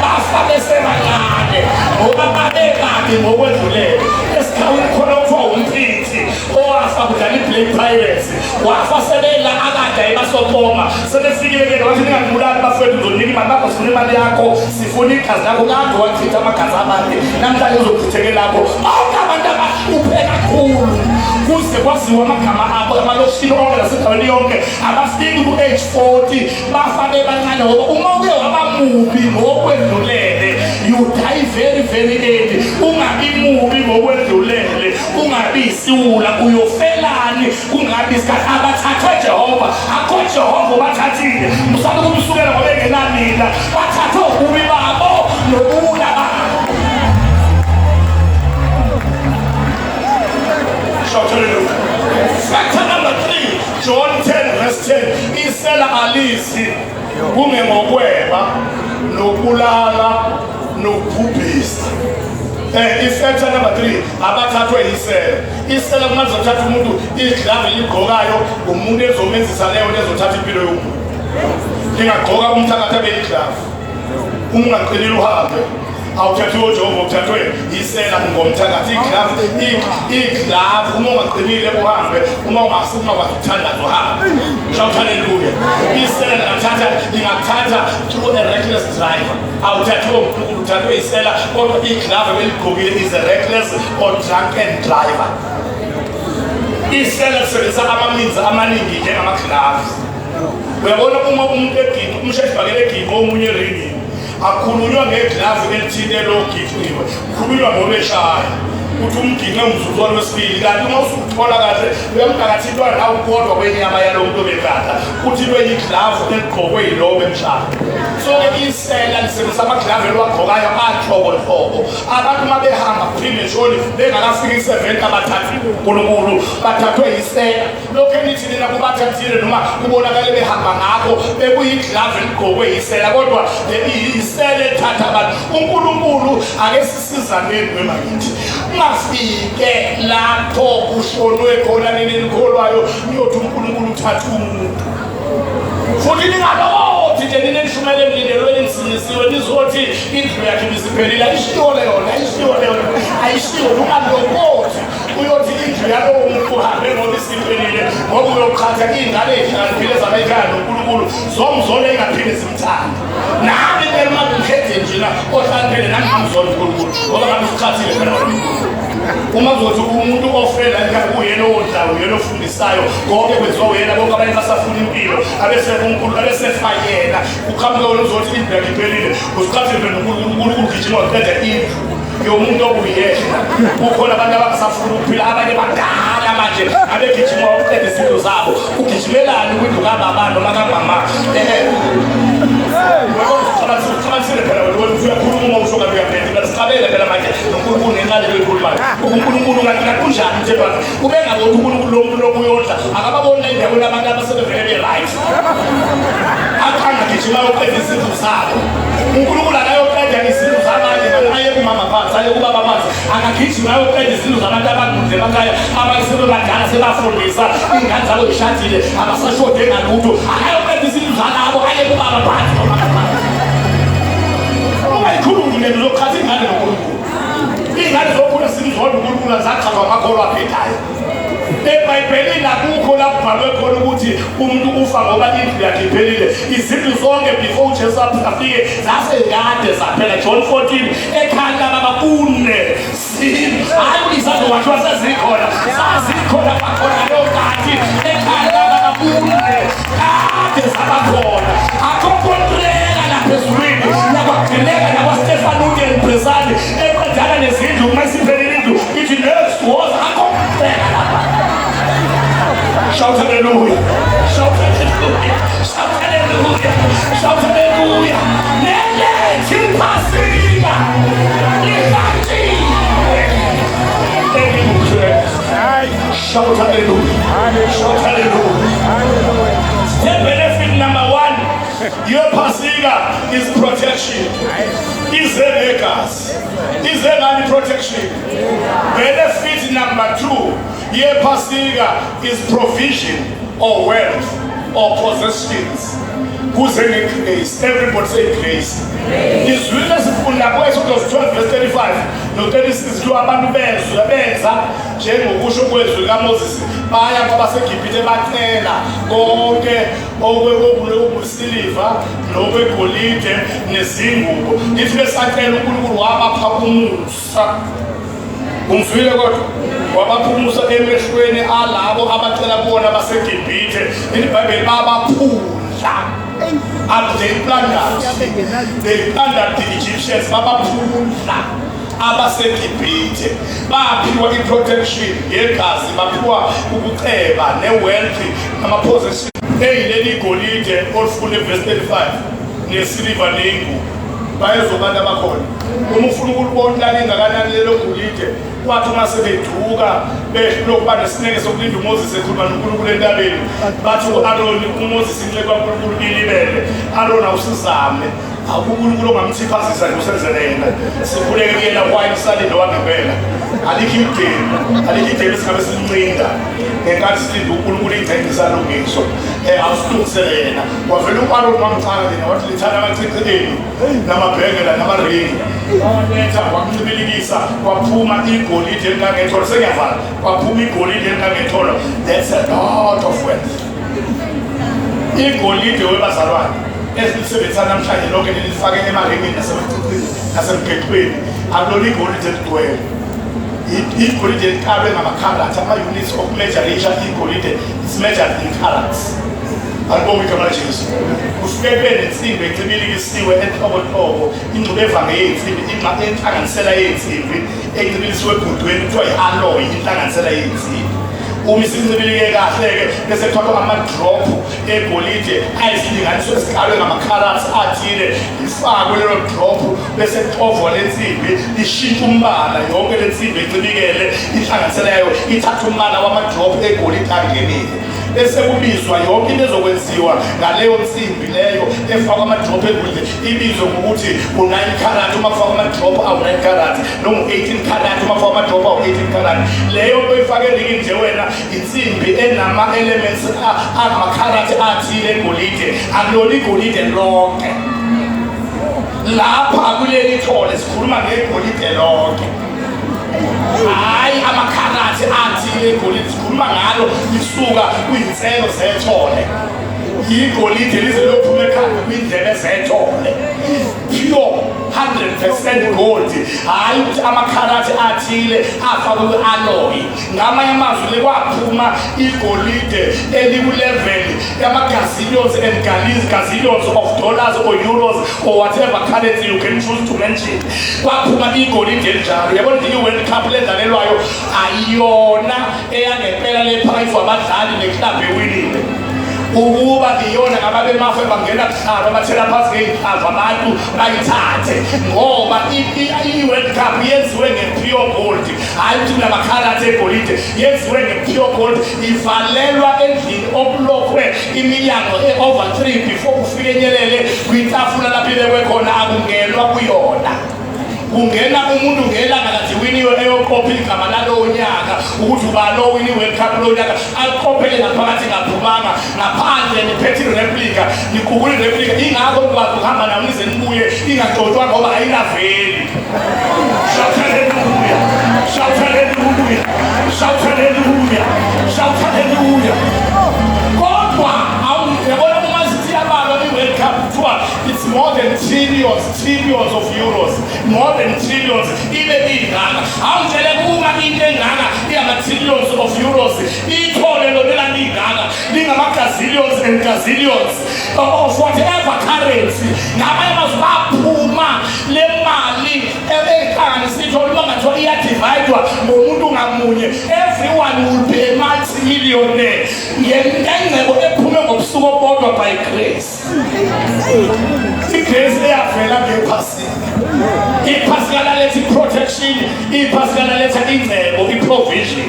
bafa besebancane ngoba babekabi ngokwedlulele. Esikhawini khona kuthiwa umphrithi owafa kudlala i-Black Pirates wafa sebela akade ebasokoma sebefikile-ke wathi ningangibulali bafowethu uzonika imali bakho sifuna imali yakho sifuna igazi lakho kade wachitha amagazi abantu namhlanje uzochitheke lakho. Bonke abantu abahluphe kakhulu kuze kwaziwa amagama abo amalokishini onke nasendaweni yonke abafiki ku-age 40 bafa bebancane ngoba uma uke waba mubi ngokwedlulele you die very very early. Ungabi mubi ngokwedlulele, ungabi isiwula, uyofelani kungabi isikhathi. Abathathwe Jehova, akho Jehova ubathathile musana kumsukela ngoba engenanina bathathwe ububi babo nobula babo. Factor number 3, John 10:10, isela alizi kungengokweba nokubulala nokubhubhisa. Ifactor number 3, abathathwe isela. Isela kumanzi uthatha umuntu idlave ligqokayo umuntu ezomenzisa leyo ezothatha impilo yomuntu. Lingagqoka umthakathi abelidlave ungaqinile uhambe awuthathwe uJehova uthathwe isela ngomthakathi iglavu uma ungaqinile uhambe uma ungasuma kwakuthandaza uhambe. Shout hallelujah. Isela ingakuthatha through a reckless driver. Awuthathwe uNkulunkulu uthathwe isela kodwa iglavu eligqokile is a reckless or drunken driver. Isela lisebenzisa amaminzi amaningi njengamaglavu. Uyabona uma umuntu egidi umsheshibhakele egidi omunye eringini akhulunywa ngeglavu elithile logiqiwe khulunywa ngoleshaya uthi umginqe umzuzwana wesibili kanti uma usukuthola kahle uyamqakathitwa nawe kodwa kwenyama yalo muntu obekada uthi lweyiglavu eligqokwe yilobo emshaya. So-ke isela lisebenzisa amaglavu elwagqokayo ahlobo. Abantu uma behamba prematurely bengakafiki i-7 abathathi uNkulunkulu bathathwe isela. Lokhu enithi nina kubathathile noma kubonakale behamba ngakho bekuyiglavu eligqokwe isela kodwa isela ethatha abantu. uNkulunkulu ake sisizaneni wemakithi ungafike lapho kushonwe khona ninikholwayo niyothi uNkulunkulu uthatha umuntu futhi ningalothi nje ninishumele emlindelweni nisinisiwe nizothi indlu yakhe ibisiphelile. Ayishiwo leyo ayishiwo ungalokoti uyothi indlu yalowo umuntu uhambe ngoba isiphelile ngoba uyokhatha iy'ngane ey'hlakaniphile zabekhaya noNkulunkulu zomzolo engaphinde zimthande nami kumele uma ngikhethe njena ohlakaniphile nami ngimzonda uNkulunkulu ngoba ngabe usikhathile phela uma kuzothi umuntu ofela ekhaya kuyena owodlayo uyena ofundisayo konke kwenziwa uyena bonke abanye basafuna impilo abesenkulunkulu abesefayela uqhamuke wena uzothi indlu yakhe iphelile usikhathile phela uNkulunkulu ugijima waqeda indlu yomuntu okuyehla kukhona abantu abangasafuna ukuphila abanye badala manje abegijima waqeda izinto zabo ugijimelani kwindlu kababa noma kamama uqhamuke phela wena uyakhuluma usho ngabe uyaphendula siqabele phela manje noNkulunkulu ngenqale loyikhulumayo uNkulunkulu ngakunjani njengoba ube ngabona uNkulunkulu lo muntu lokuyodla akababoni endaweni abantu abasebevele be-right akhanga gijima yoqeda izinto zabo uNkulunkulu akayoqeda izinto zabanye aye kumama phansi aye kubaba phansi akagijima yoqeda izinto zabantu abangude emakhaya abasebebadala sebafundisa iy'ngane zabo zishadile abasashode ngalutho akayoqeda izinto zalabo aye kubaba phansi nomama phansi ungayikhulumi lento zokukhatha iy'ngane noNkulunkulu iy'ngane zokhula simzonda uNkulunkulu zachazwa amakholwa aphethayo eBhayibhelini akukho lapho kubhalwe khona ukuthi umuntu ufa ngoba indlu yakhe iphelile izindlu zonke before uJesu afike zasekade zaphela John 14 ekhaya lababa kune hayi izazowathiwa sezikhona zazikhona bakhona lokati ekhaya lababa kune kade zabakhona akhokontrela lapha ezulwini yakwagcineka nakwaStefano uNtembezane eqedana nezindlu uma isiphelile indlu ithi next was akhokontrela lapha. Shout hallelujah! Shout hallelujah! Shout hallelujah! Shout hallelujah! Nelethu iPhasika! Lihlatshiwe! elinguKhrestu! Shout hallelujah! Shout hallelujah! The benefit number 1, your iPhasika is protection. Is a makers. Is a money protection. Benefit number 2. Your iPhasika is provision or wealth or possessions. Who's in grace? Everybody say grace. Is witness from Exodus 12 verse 35. No 36 to abantu benza njengokusho kwezwi likaMoses baya ngoba seGibhithe bacela konke okwesiliva nokwegolide nezingubo ithi besacela uNkulunkulu wabapha umusa umfile kodwa wabaphumusa emehlweni alabo abacela kuona baseGibhithe iBhayibheli babaphula and they plundered the Egyptians babaphula abaseGibhithe baphiwa iprotection yegazi baphiwa ukuceba newealth namapossession eyileli golide olufuna verse 35 nesiliva nengu bayezobantu abakhona uma ufuna ukulibona lingakanani lelo golide kwathi uma sebeduka behlokubana nesineke sokulinda uMoses ekhuluma noNkulunkulu entabeni bathi u-Aaron uMoses inhleko kaNkulunkulu ilibele Aaron awusizame akuNkulunkulu ongamthiphazisa nje usenzele yena sikhuleke kuyena wayini salindo wangempela alikho ideni esingabe silincinda ngenkathi silinda uNkulunkulu ingcenge salungiswa awusilungisele yena wavele u-Aaron wamchaka yena wathi lithanda amacici enu namabhengela namaringi waletha wakumncibilikisa kwaphuma igolide elikangetholo sengiyavala kwaphuma igolide elikangetholo. That's a lot of wealth. Igolide webazalwane esilisebenzisa namhlanje lonke lilifake emaringini nasemgexweni akulona igolide eligcwele igolide likalwe ngama-carats ama-units okumeasurisha igolide is measured in carats. Alibonga igama laJesu. Ufike benensimbi encibilikisiwe enhlobonhlobo ingxube evange yensimbi inhlanganisela yensimbi encibilikisiwe ebhudweni kuthiwa yi-alloy inhlanganisela yensimbi. Uma isincibilike kahle-ke bese kuthathwa ama-drop egolide ayizilinganiso esikalwe ngama-carats athile lifakwe lelo drop bese kuxovwa le nsimbi lishintsha umbala yonke le nsimbi encibilikele inhlanganisela yayo ithatha umbala wama-drop egolide angenile. Bese kubizwa yonke into ezokwenziwa ngaleyo nsimbi leyo efakwa ama-drop egolide ibizwa ngokuthi u-9 karat uma kufakwa ama-drop awu-9 karat noma u-18 karat uma kufakwa ama-drop awu-18 karat. Leyo nto ifake elinye nje wena insimbi enama-elements angama-karat athile egolide akulona igolide lonke lapha kuleli thole sikhuluma ngegolide lonke hayi ama-karat legolide sikhuluma ngalo lisuka kwizinselo zethole igolide lizelophuma ekhanda kwindlela zethole pure 100% gold hayi ukuthi amakharathi athile afakwe alloy ngamanye amazwi lekwaphuma igolide eliku-level yama-gazillions and gazillions of dollars or euros or whatever currency you can choose to mention kwaphuma igolide elinjalo yabona ukuthi i-World Cup ledlalelwayo ayiyona eyangempela lephakayifo abadlali neclub ewinile ukuba iyona ngababe mafe bangena kuhlaba bathela phansi ngey'hlavu abantu bayithathe ngoba i-World Cup yenziwe nge-pure gold hayi ukuthi kunamakharatha egolide yenziwe nge-pure gold ivalelwa endlini okulokhwe iminyango e-over 3 before kufinyelele kwitafula lapho ibekwe khona akungenwa kuyona kungena umuntu ngelanga kathi winiwe eyoqopha igama lalowo nyaka ukuthi ubalo wini World Cup lo nyaka aqophele ngaphakathi ngaphumanga ngaphandle niphethe replica nikukule replica ingakho kwazi ukuhamba nawo nize nibuye ingagcotshwa ngoba ayinaveli shout hallelujah shout hallelujah shout hallelujah shout hallelujah kodwa awuyabona uma sithi abantu i-World Cup kuthiwa it's more than trillions of euros more than trillions ibe ingaka awutshele kuma into engaka iyama-trillions of euros ithole lona lingaka lingama-gazillions and gazillions of whatever currency ngamanye amazwi baphuma le mali ekhangane sithole uma ngathiwa iyadividwa ngomuntu ngamunye everyone will be a multi-millionaire ngengcebo ephume ngobusuku obodwa by grace igrace eyavela ngephasika iPhasika laletha i-protection iPhasika laletha ingcebo i-provision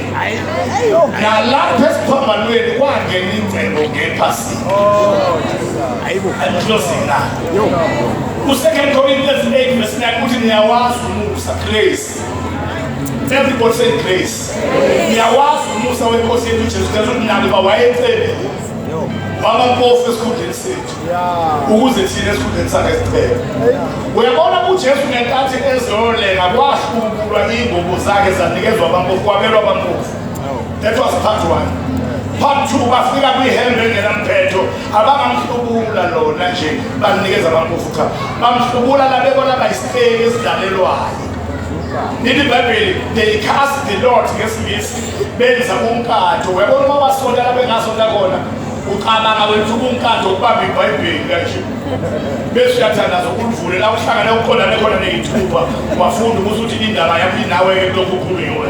nalapho esiphambanweni kwangena ingcebo ngephasika I'm closing now ku-2 Corinthians 8 verse 9 kuthi niyawazi umusa grace everybody say grace niyawazi umusa wenkosi yethu uJesu Kristu ukuthi nalo bawayecebe wabampofu esikhundleni sethu ukuze thina esikhundleni sakhe siphele uyabona uJesu ngenkathi ezolenga kwahlubulwa iy'ngubo zakhe zanikezwa abampofu kwabelwa abampofu that was part 1 part 2 bafika kwihembe engenamphetho abangamhlubula lona nje banikeza abampofu cha bamhlubula labekona bayisiteki ezidlalelwayo in the Bible they cast the Lord ngesingisi benza umkatho uyabona uma basonta la bengasonta khona ucabanga wethu umkatho ukubamba iBhayibheli kanje bese uyathandaza ukulivule la uhlangane ukhona nekhona neyithupha wafunda ukuthi indaba yakho inawe kulokhu ukhulunywe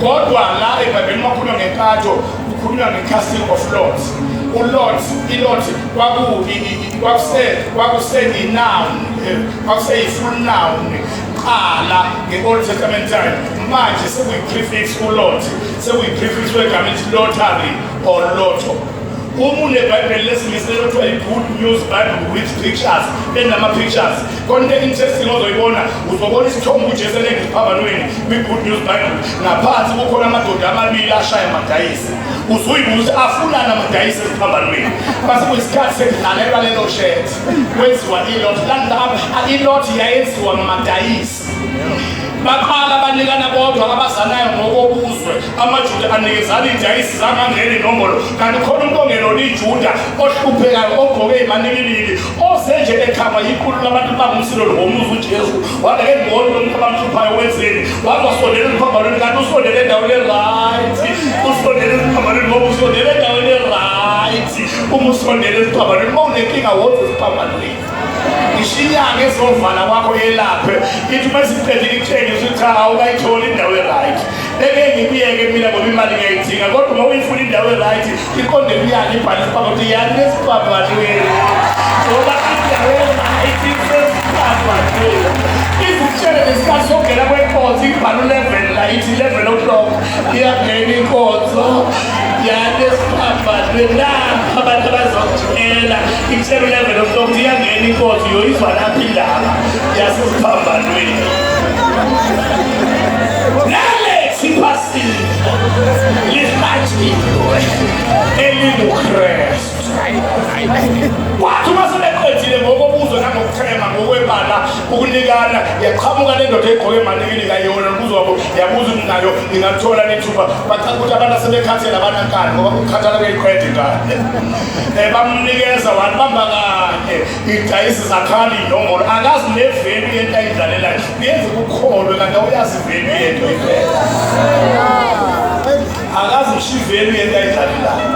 kodwa la eBhayibheli makhulunywa ngenkatho ukhulunywa nge-casting of lots uLord iLord kwakuse i-noun kwakuse i-full noun qala nge-Old Testament time manje sekuyi-prefix uLord sekuyi-prefix wegama elithi lottery or lotto uma uneBhayibheli lesingisi elothiwa i-Good News Bible with pictures enama-pictures konke interesting ozoyibona uzobona isithombe uJesu engiphambanweni kwi-Good News Bible ngaphansi kukhona amadoda amabili ashaya amadayisi uzuyibuza afunana amadayisi esiphambanweni base kuyisikhathi sekudlalelwa lelo shed kwenziwa iloti iloti yayenziwa ngamadayisi baqala banikana bodwa abazanayo ngokobuzwe amaJuda anikezana idayisi zangangena inombolo kanti khona umuntu ongelona iJuda ohluphekayo ogqoke imanibilili ozenje ekhama yikhulu labantu bangumsilo ngomuzi uJesu wabeke ngoni lomuntu abamhluphayo wenzeni wazosondela emphambanweni kanti usondele endaweni right usondele emphambanweni ngoba usondele endaweni right uma usondele emphambanweni uma unenkinga wonke emphambanweni ishinyanga ezovala kwakho yelaphe ithi uma siqedile ikutshengisa ukuthi awukayitholi indawo e-right eke ngibiyeke mina ngoba imali ngiyayidinga kodwa uma uyifuna indawo e-right iqonde kuyani ibhale isiphambo ukuthi yani nesiphambanweni ngoba indawo e-right isesiphambanweni izitshele nesikhathi sokungena kwenkonzo ibhale u-11 la ithi 11 o'clock iyangena inkonzo yani esiphambanweni lapho abantu abazokutshela ikutshela u-11 o'clock iyangena inkonzo yoyizwa lapho indaba yasesiphambanweni nelethu iPhasika lihlatshiwe elinguKhrestu wathi uma sebeqedile ngokobuso uzwe nangokuthema ngokwebala ukunikana yaqhamuka le ndoda egqoke emaningini kayona kuzwabo yabuza ukuthi nayo ingathola nethuba bachaza ukuthi abantu asebekhathela abanankani ngoba ukukhathala kwe-credit kade bamnikeza wabamba kanye idayisi zakhali inombolo akazi nevelu yento ayidlalelayo yenze ukukholwe kanti awuyazi ivelu yento iphela akazi ngishivelu yento ayidlalelayo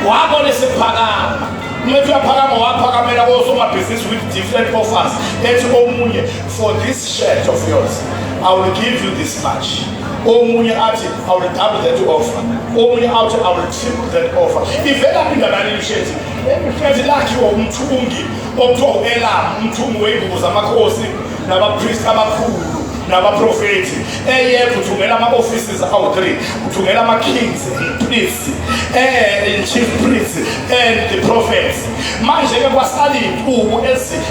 wabona sephakama umethi uyaphakama waphakamela kosomabhizinisi with different offers ethi omunye for this shirt of yours I will give you this much omunye athi I will double that offer omunye athi I will triple that offer ivela indaba yeshirt emfethi lakhiwa umthungi okuthiwa u-Elam umthungi wey'ngubo zamakhosi nabapriest abakhulu nabaprofethi eyedwa uthungela ama-offices awu-3 uthungela ama-kings and priests chief priests and the prophets manje-ke kwasala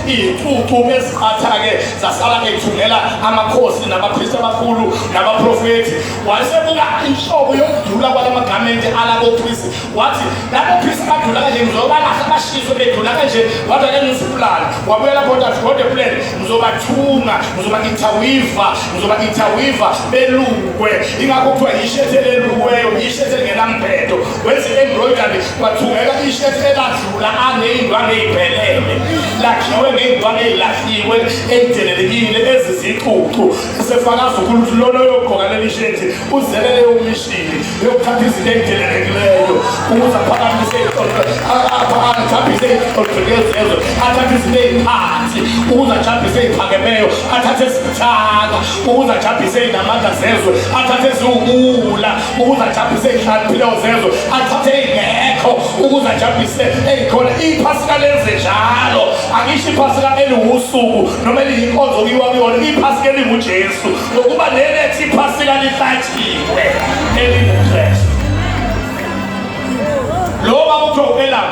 iy'ntuku eziqatha-ke zasala ethungela amakhosi nabapriest abakhulu nabaprofethi wayesebuka inhlobo yokudlula kwalamagamenti alabopriest wathi labopriest abadlula kanje ngizobalahle abashiswe bedlula kanje wathi ake ngizipulani wabuya lapho wathi God a plan ngizobathunga ngizoba-interweaver ngizoba-interweaver belukwe ingakho kuthiwa ishethi elelukiweyo ishethi elingenampedo wenze embroidery kwathungeka ishethi eladlula aney'ndwangu ey'phelele lakhiwe ngey'ndwangu ey'lahliwe ey'delelekile ezizicucu esefakaza ukuthi lona oyogqoka leli shethi uzelele yomishini yokuthatha izinto ey'delelekileyo ukuze aphakamise ajaphise iy'qolqekezezo athathe izinto ey'phansi ukuze ajaphise ey'phakemeyo athathe ezithaka ukuze ajaphise ey'namandla zezwe athathe eziwubula ukuze ajaphise ey'hlaphilo zezwe athathe ey'ngekho ukuze ajaphise ey'khona iPhasika lenze njalo angisho iPhasika eliwusuku noma eliyinkonzo kuyiwa kuyona iPhasika elinguJesu ngokuba nelethu iPhasika lihlatshiwe elinguKhrestu lo baba kuthiwa u-Elam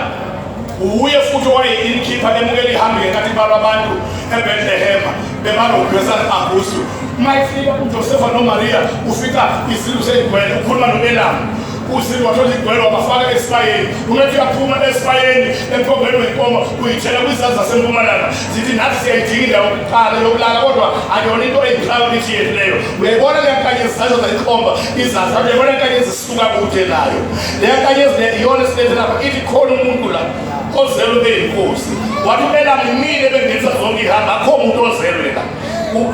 uye futhi owayi-innkeeper emukela ihambe ngenkathi kubalwa abantu eBethlehema bebala uBesani Agusu mayifika uJosefa noMaria ufika izindlu sey'gcwele ukhuluma no-Elam uzini wathola igcwele wabafaka esipayeni umethi uyaphuma esipayeni empombeni wenkomo uyithela kwizazi zasempumalanga zithi nathi siyayidinga indawo yokuqala yokulala kodwa ayona into eyi-priority yethu leyo uyayibona le nkanyezi zazo zayikhomba izazi uyayibona inkanyezi zisuka kude nayo le nkanyezi le iyona esilethe lapha ithi khona umuntu la ozelwe beyinkosi wathi u-Elam imile bengenisa zonke ihamba akho umuntu ozelwe la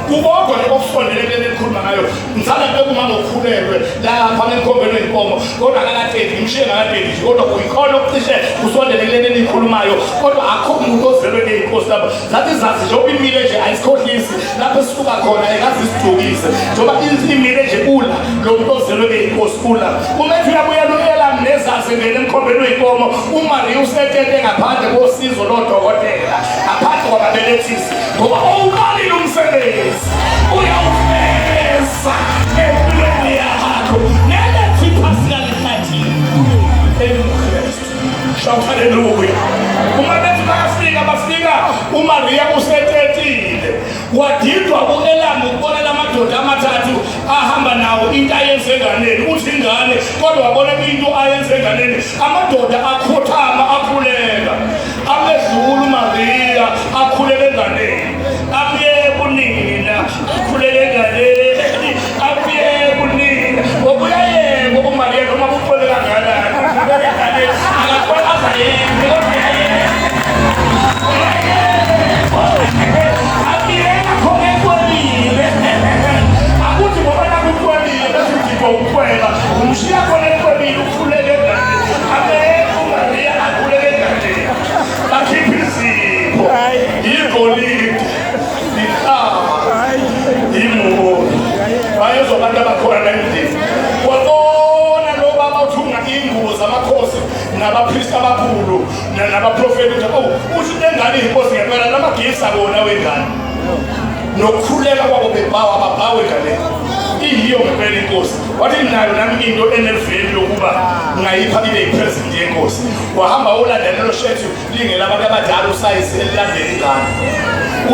kukodwa le okusondeleke elikhuluma ngayo ngithanda bekuma ngokukhulelwe lapha nenkombeni wenkomo kodwa akakateti imshiye ngakateti nje kodwa uyikhona okucishe usondelekele elikhulumayo kodwa akho umuntu ozelwe ngey'nkosi lapha zathi zazi njengoba imile nje ayisikhohlisi lapho esisuka khona ayikaze isidukise njengoba imile nje ula lo muntu ozelwe ngey'nkosi ula umethi uyabuyela u-Elam nezazi ngene emkhombeni wenkomo uMaria usetete ngaphandle kosizo lodokotela ngaphandle kwababelethisi ngoba owuqalile umsebenzi uyawufeza empilweni yakho nelethu iPhasika lihlatshiwe elinguKhrestu shout haleluya uma bethi bafika uMaria usetetile wadidwa u-Elam ukubona lamadoda amathathu ahamba nawo into ayenze enganeni uthi ingane kodwa wabona into ayenze enganeni amadoda akhothama akhuleka amedlula uMaria akhuleka enganeni abuye kunina akhuleka enganeni abuye kunina ngokuya yebo uMaria noma kuxoleka kangakanani enganeni akakhona azayena kodwa abiyena khona ekwelile akuthi ngoba nakukwelile bese uthixo ukwela umshiya khona ekwelile ukhuleke enganeni abekho uMaria akhuleke enganeni bakhipha izipho igolide ihlaba imoni bayezwa abantu abakhona la endlini wabona lo baba uthunga iy'ngubo zamakhosi nabapriest abakhulu nabaprofethi uthi engane iy'nkosi ngempela lamagifts abona wengane nokukhuleka kwabo bebawa ababawe ngalena iyiyo ngempela inkosi wathi nayo nami into eneliveli yokuba ngayipha ibe yipresident yenkosi wahamba wolandela lo shethi lingela abantu abadala usayisi elilandela ingane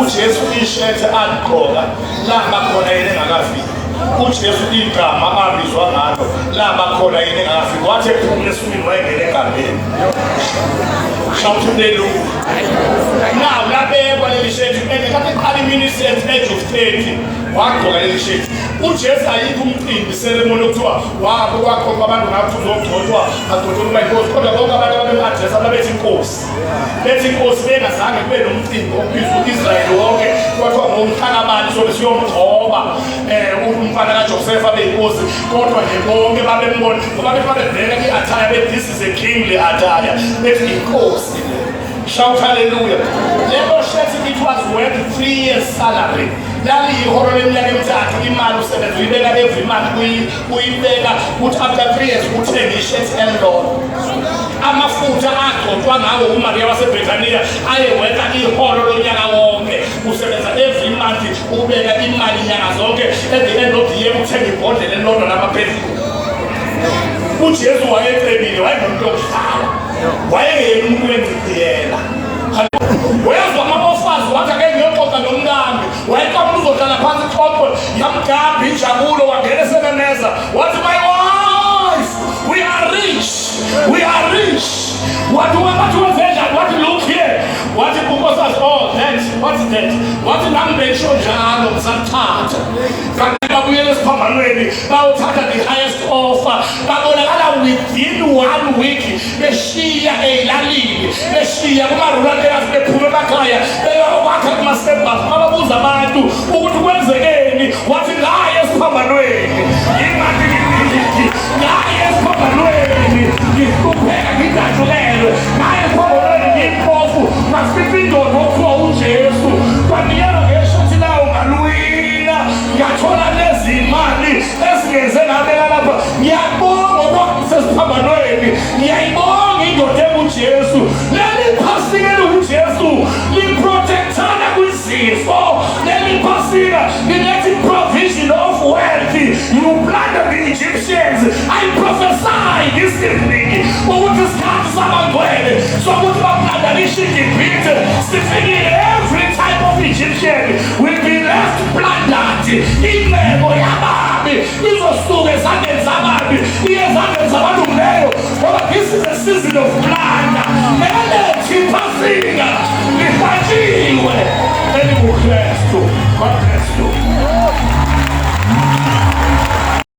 uJesu ishethi aligqoka lamba khona yena engakafiki uJesu igama abizwa ngalo lamba khona yena engakafiki wathi ephumule eswini wayengena egambeni Shout hallelujah. Now, labekwa leli shethi enekathi iqala iministry at age of 30 wagqoka leli shethi. uJesu ayikho umcimbi ceremony okuthiwa wabo kwaqoqa abantu ngathi uzogcotshwa agcotshwe kuba inkosi kodwa bonke abantu ababemajesa babethi inkosi. Bethi inkosi bengazange kube nomcimbi okubizwa uIsrael wonke kwathiwa ngomhlakabani sobe siyomgcoba umfana kaJoseph abe inkosi kodwa nje bonke babembona ngoba bethi babebheka i-attire bethi this is a kingly attire bethi inkosi. Shout hallelujah. Lelo shethi it was worth 3 years salary. Lali iholo leminyaka emithathu imali usebenza uyibeka every month uyibeka ukuthi after 3 years uthenge ishethi elilodwa. Amafutha agcotshwa ngawo uMaria waseBrithania ayeweka iholo lonyaka wonke usebenza every month ubeka imali nyanga zonke at the end of the year uthenga ibhodlela elilodwa lamaphezulu. uJesu wayecebile wayengumuntu yokuhlala wayengeyena umuntu wengciyela. Wezwa amafazi wathi ake ngiyoxoxa nomngambi wayeqala uzohlala phansi xoxo yamgamba injabulo wangena esebeneza wathi my wife we are rich wathi wenzenja wathi look here wathi unkosikazi oh that what's that wathi nangibesho njalo ngisathatha kanti babuyele esiphambanweni bawuthatha the highest offer babonakala within 1 week beshiya eyilalini beshiya kuma-rural areas bephuma emakhaya beyokwakha kuma-stepbus bababuza abantu ukuthi kwenzekeni wathi ngaye esiphambanweni ngaye esiphambanweni ngihlupheka ngidajulelwe ngaye esiphambanweni ngiyimpofu ngasifica indoda okuthiwa uJesu kwandiyela ngeshothi lawo ngalwina ngathola lezimali ezingeze ngabeka lapha ngiyabonga okwasesiphambanweni ngiyayibonga indoda enguJesu leli phasika elinguJesu liprotectana kwizifo leli phasika liletha provision of wealth. You plundered the Egyptians. I prophesy this evening ukuthi isikhathi sabangcwele sokuthi baplandanishe iGibhithe sifikile. Every type of Egyptian will be left plundered. Imeko yababi izosuka